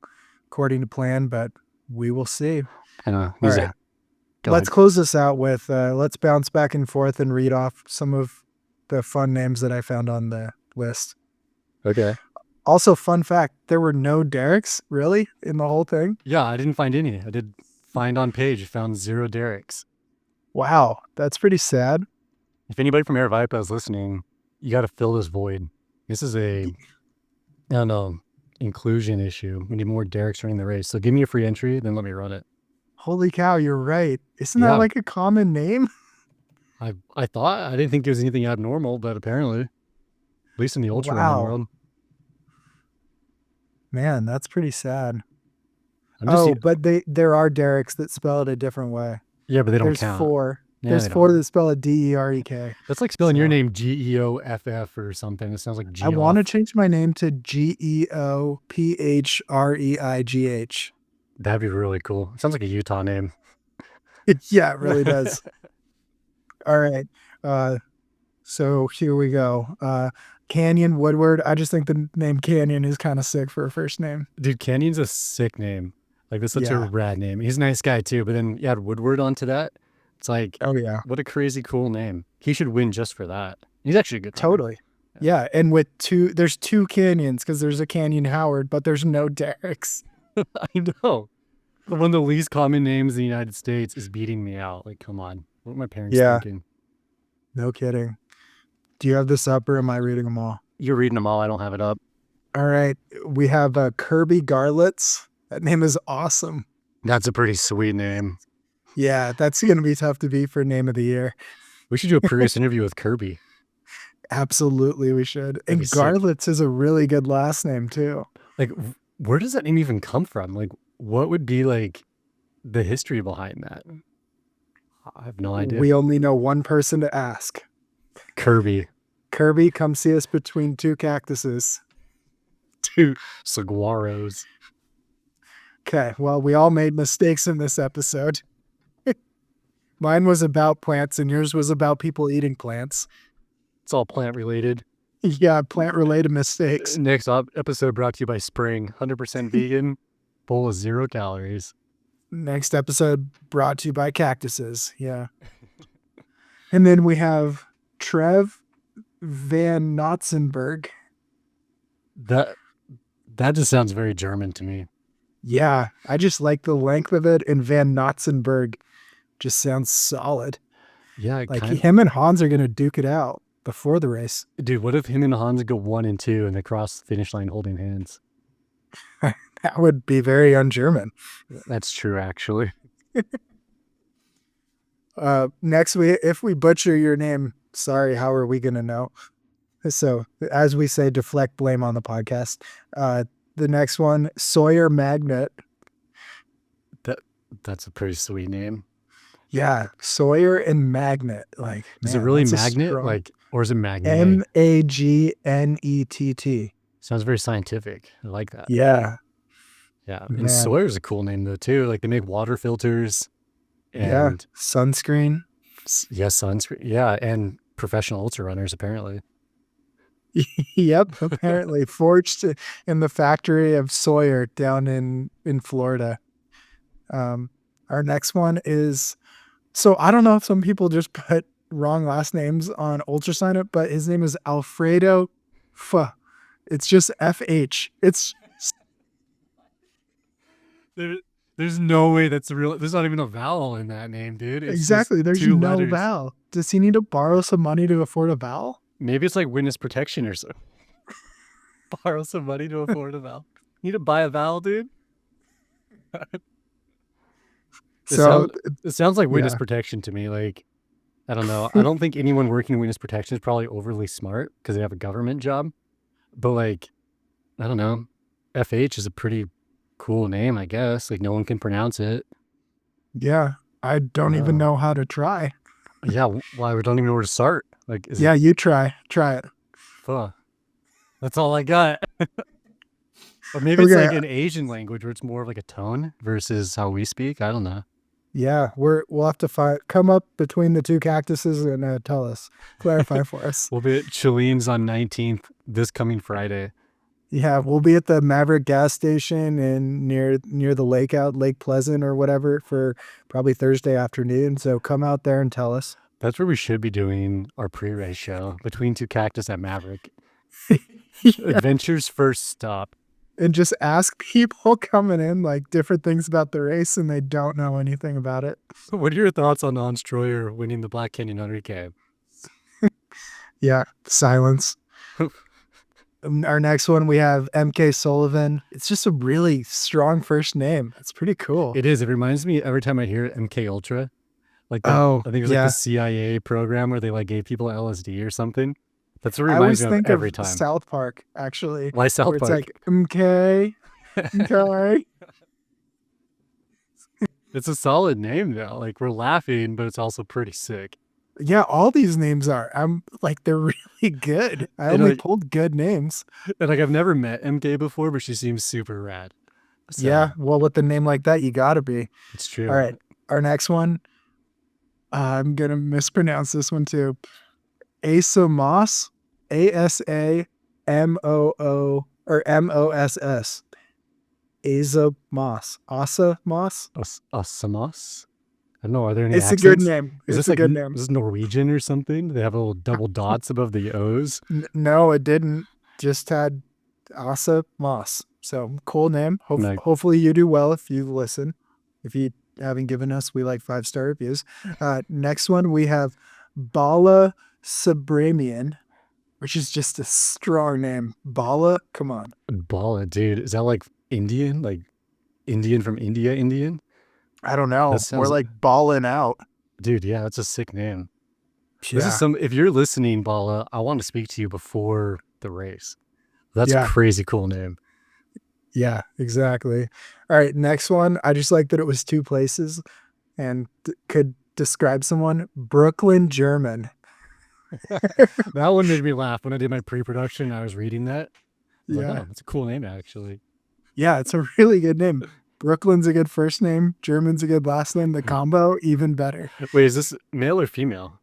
according to plan, but we will see. I know. All right. Let's close this out with, let's bounce back and forth and read off some of the fun names that I found on the list. Okay. Also, fun fact, there were no Derricks, really, in the whole thing? Yeah, I didn't find any. I did find on page, found 0 Derricks. Wow, that's pretty sad. If anybody from Aravaipa is listening, you got to fill this void. This is I don't know, inclusion issue. We need more Derricks running the race. So give me a free entry, then let me run it. Holy cow, you're right. Isn't that like a common name? I thought, I didn't think there was anything abnormal, but apparently, at least in the ultra running world. Man, that's pretty sad. I'm just Oh, but there are Derricks that spell it a different way. yeah, but they don't There's count. 4. Yeah, There's they 4 don't. that spell it Derek. That's like spelling your So- name Geoff or something. It sounds like I want to Geoff. change my name to Geophreigh. That'd be really cool. It sounds like a Utah name. Yeah, it really does. All right. So here we go. Canyon Woodward. I just think the name Canyon is kind of sick for a first name. Dude, Canyon's a sick name. Like, that's such a Yeah. rad name. He's a nice guy, too. But then you add Woodward onto that. It's like, Oh, yeah. what a crazy cool name. He should win just for that. He's actually a good hunter. Totally. Yeah. And there's 2 Canyons because there's a Canyon Howard, but there's no Derricks. I know. One of the least common names in the United States is beating me out. Like, come on. What are my parents Yeah. thinking? No kidding. Do you have this up or am I reading them all? You're reading them all. I don't have it up. All right. We have Kirby Garlitz. That name is awesome. That's a pretty sweet name. Yeah, that's going to be tough to beat for name of the year. We should do a previous interview with Kirby. Absolutely, we should. That'd And be sick. Garlitz is a really good last name, too. Like, where does that name even come from? Like, what would be like the history behind that? I have no idea. We only know one person to ask. Kirby. Kirby, come see us between 2 cactuses. 2 saguaros. Okay, well, we all made mistakes in this episode. Mine was about plants and yours was about people eating plants. It's all plant related. Yeah, plant-related mistakes. Next episode brought to you by Spring. 100% vegan. Bowl of 0 calories. Next episode brought to you by cactuses. Yeah. And then we have Trev Van Notzenberg. That just sounds very German to me. Yeah, I just like the length of it, and Van Notzenberg just sounds solid. Yeah, Like kind of. him and Hans are going to duke it out before the race. Dude, what if him and Hans go 1 and 2 and they cross the finish line holding hands? That would be very un-German. That's true, actually. Next, if we butcher your name, sorry, how are we going to know? So, as we say, deflect blame on the podcast. The next one, Sawyer Magnet. That's a pretty sweet name. Yeah, Sawyer and Magnet. Like, Is man, it really that's a magnet? strong- Like, or is it magnet? Magnett. Sounds very scientific. I like that. Yeah, Yeah. Man. And Sawyer's a cool name though too. Like they make water filters. yeah. And Sunscreen. sunscreen. Yeah, and professional ultra runners apparently. Yep, apparently forged in the factory of Sawyer down in Florida. Our next one is, so I don't know if some people just put wrong last names on ultra sign up, but his name is Alfredo F. It's just FH. It's There's no way that's real. There's not even a vowel in that name, dude. It's exactly. just There's 2 no letters. vowel. Does he need to borrow some money to afford a vowel? Maybe it's like witness protection or something. Borrow some money to afford a vowel. Need to buy a vowel, dude? So It sounds like witness yeah. protection to me. Like, I don't know. I don't think anyone working in witness protection is probably overly smart because they have a government job. But like, I don't know. FH is a pretty cool name, I guess. Like, no one can pronounce it. yeah, I don't even know how to try. Yeah, why? We don't even know where to start. Like, is Yeah, you try it. it? That's all I got. Or maybe it's Okay. like an Asian language where it's more of like a tone versus how we speak. I don't know. Yeah, we'll have to come up between the 2 cactuses and tell us, clarify for us. We'll be at Chileans on 19th this coming Friday. Yeah, we'll be at the Maverick gas station and near the lake out, Lake Pleasant or whatever, for probably Thursday afternoon. So come out there and tell us. That's where we should be doing our pre-race show, Between Two Cactus at Maverick. Adventure's first stop. And just ask people coming in like different things about the race and they don't know anything about it. What are your thoughts on Hans Troyer winning the Black Canyon 100K? Yeah, silence. Our next one, we have MK Sullivan. It's just a really strong first name. It's pretty cool. It is. It reminds me every time I hear MK Ultra. Like the, Oh, I think it was yeah. like the CIA program where they like gave people LSD or something. That's what it I reminds always me think of every of time. South Park, actually. Why South where it's Park? like MK Okay. It's a solid name though. Like we're laughing, but it's also pretty sick. Yeah, all these names are. I'm like, they're really good. I And only like, pulled good names. I've never met MK before, but she seems super rad. So Yeah, well, with a name like that, you gotta be. it's All true. right, our next one. I'm gonna mispronounce this one too. Asamos, ASAMOO or MOSS. Asamos, Asamos. Asamos? I don't know. Are there any It's a good accents? name. Is It's this a like good is name. this Norwegian or something? They have little double dots above the O's. No, it didn't. Just had Asa Moss. So cool name. Like, Hopefully you do well if you listen. If you haven't given us, we like 5-star reviews. Next one we have Bala Sabramian, which is just a strong name. Bala, come on. Bala, dude. Is that like Indian? Like Indian from India, Indian? I don't That know. We're sounds, like balling out. dude, yeah, that's a sick name. This is Yeah. some, if you're listening, Bala, I want to speak to you before the race. That's a Yeah. crazy cool name. Yeah, exactly. All right, next one. I just like that it was two places and could describe someone. Brooklyn, German. That one made me laugh when I did my pre-production. I was reading that. I was like, Yeah. oh, that's a cool name, actually. Yeah, it's a really good name. Brooklyn's a good first name. German's a good last name. The combo, even better. Wait, is this male or female?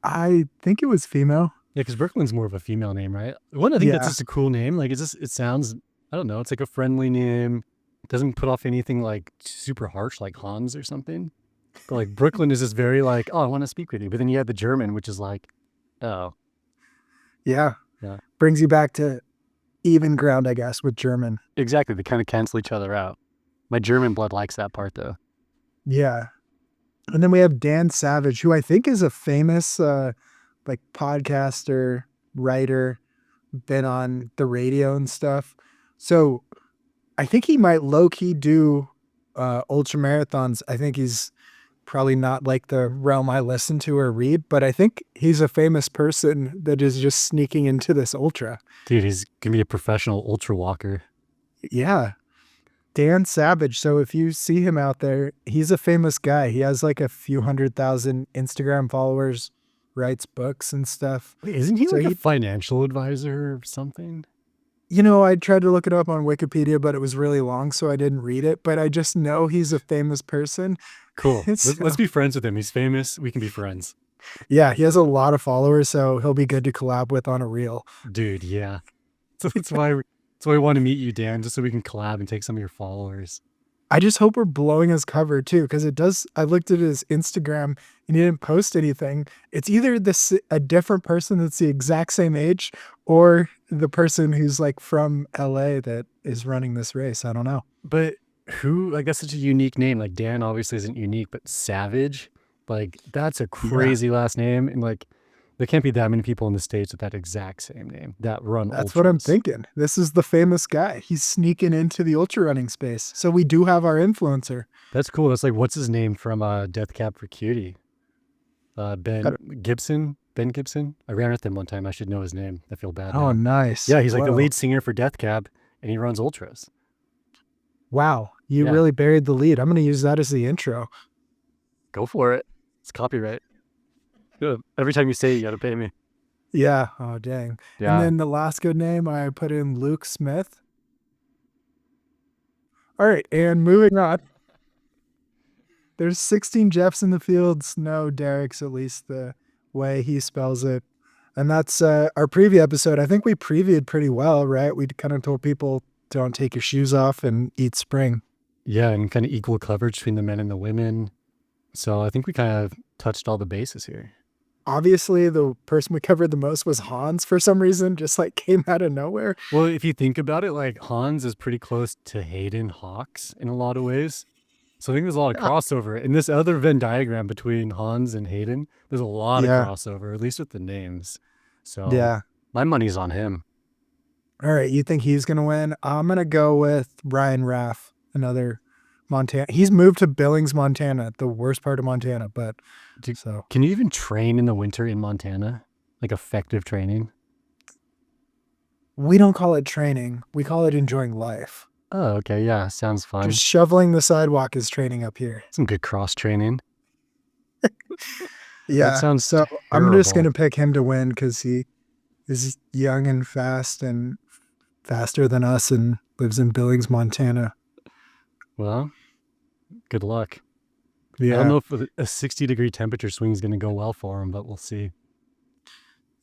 I think it was female. Yeah, because Brooklyn's more of a female name, right? One, I think that's Yeah. just a cool name. Like, it sounds, I don't know, it's like a friendly name. It doesn't put off anything like super harsh, like Hans or something. But like Brooklyn is just very like, oh, I want to speak with you. But then you have the German, which is like, oh, Yeah. Yeah. Brings you back to even ground, I guess, with German. exactly. They kind of cancel each other out. My German blood likes that part though. Yeah. And then we have Dan Savage, who I think is a famous like podcaster, writer, been on the radio and stuff. So I think he might low-key do ultra marathons. I think he's probably not like the realm I listen to or read, but I think he's a famous person that is just sneaking into this ultra. Dude, he's going to be a professional ultra walker. Yeah. Dan Savage. So if you see him out there, he's a famous guy. He has like a few 100,000 Instagram followers, writes books and stuff. Wait, isn't he So like a he- financial advisor or something? You know, I tried to look it up on Wikipedia, but it was really long, so I didn't read it. But I just know he's a famous person. Cool. So- Let's be friends with him. He's famous. We can be friends. Yeah, he has a lot of followers, so he'll be good to collab with on a reel. Dude, yeah. So that's why we want to meet you, Dan, just so we can collab and take some of your followers. I just hope we're blowing his cover too, because it does. I looked at his Instagram and he didn't post anything. It's either a different person that's the exact same age, or the person who's like from LA that is running this race. I don't know. But who, like, that's such a unique name. Like, Dan obviously isn't unique, but Savage, like, that's a crazy last name. And, like, there can't be that many people in the States with that exact same name that run That's what I'm ultras. thinking. This is the famous guy. He's sneaking into the ultra running space. So we do have our influencer. That's cool. That's like, what's his name from Death Cab for Cutie? Ben Gibson? Ben Gibson? I ran with him one time. I should know his name. I feel bad Oh, now. nice. Yeah, he's like the Whoa. lead singer for Death Cab, and he runs ultras. Wow, you Yeah. really buried the lead. I'm going to use that as the intro. Go for it. It's copyright. Good. Every time you say it, you got to pay me. Yeah. Oh, dang. Yeah. And then the last good name, I put in Luke Smith. All right. And moving on. There's 16 Jeffs in the fields. No Derricks, at least the way he spells it. And that's our preview episode. I think we previewed pretty well, right? We kind of told people don't take your shoes off and eat spring. Yeah, and kind of equal coverage between the men and the women. So I think we kind of touched all the bases here. Obviously, the person we covered the most was Hans for some reason, just like came out of nowhere. Well, if you think about it, like Hans is pretty close to Hayden Hawks in a lot of ways. So I think there's a lot of crossover. In this other Venn diagram between Hans and Hayden, there's a lot of crossover, at least with the names. So Yeah. my money's on him. All right. You think he's going to win? I'm going to go with Ryan Raff, another Montana. He's moved to Billings, Montana, the worst part of Montana. But so Can you even train in the winter in Montana? Like effective training? we don't call it training. We call it enjoying life. Oh, okay. Yeah, sounds fun. Just shoveling the sidewalk is training up here. Some good cross training. Yeah. sounds So I'm just terrible. gonna pick him to win because he is young and fast and faster than us and lives in Billings, Montana. Well, good luck. I Yeah. don't know if a 60-degree temperature swing is going to go well for him, but we'll see.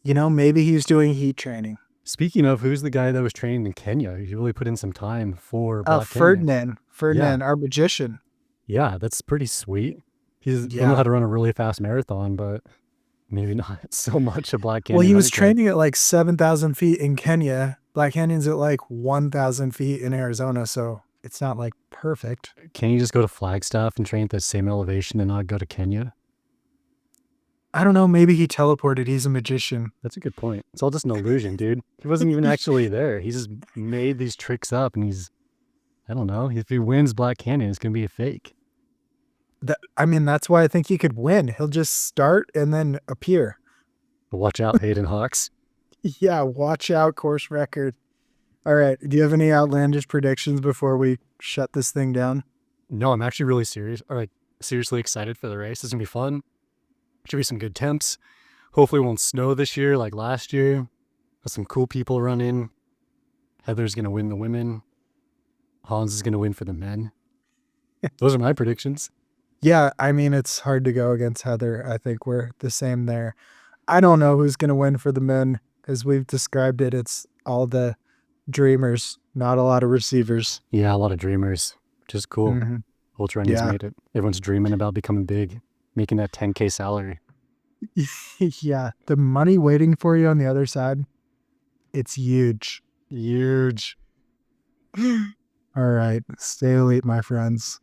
You know, maybe he's doing heat training. Speaking of, who's the guy that was training in Kenya? He really put in some time for Black Kenya. Ferdinand. Ferdinand, our magician. Yeah, that's pretty sweet. He's Yeah. don't know how to run a really fast marathon, but maybe not so much a Black Canyon. Well, he was 100K. training at like 7,000 feet in Kenya. Black Canyon's at like 1,000 feet in Arizona, so it's not like perfect. Can you just go to Flagstaff and train at the same elevation and not go to Kenya? I don't know. Maybe he teleported. He's a magician. That's a good point. It's all just an illusion, dude. He wasn't even actually there. He just made these tricks up, and I don't know. If he wins Black Canyon, it's going to be a fake. That's why I think he could win. He'll just start and then appear. But watch out, Hayden Hawks. Yeah, watch out, course record. All right. Do you have any outlandish predictions before we shut this thing down? No, I'm actually really seriously excited for the race. It's going to be fun. Should be some good temps. Hopefully it won't snow this year like last year. Have some cool people run in. Heather's going to win the women. Hans is going to win for the men. Those are my predictions. Yeah, it's hard to go against Heather. I think we're the same there. I don't know who's going to win for the men. As we've described it, it's all the dreamers, not a lot of receivers. Yeah, a lot of dreamers. Which is cool. Mhm. Ultra Running's made it. Everyone's dreaming about becoming big, making that 10K salary. Yeah, the money waiting for you on the other side, it's huge. Huge. All right, stay elite, my friends.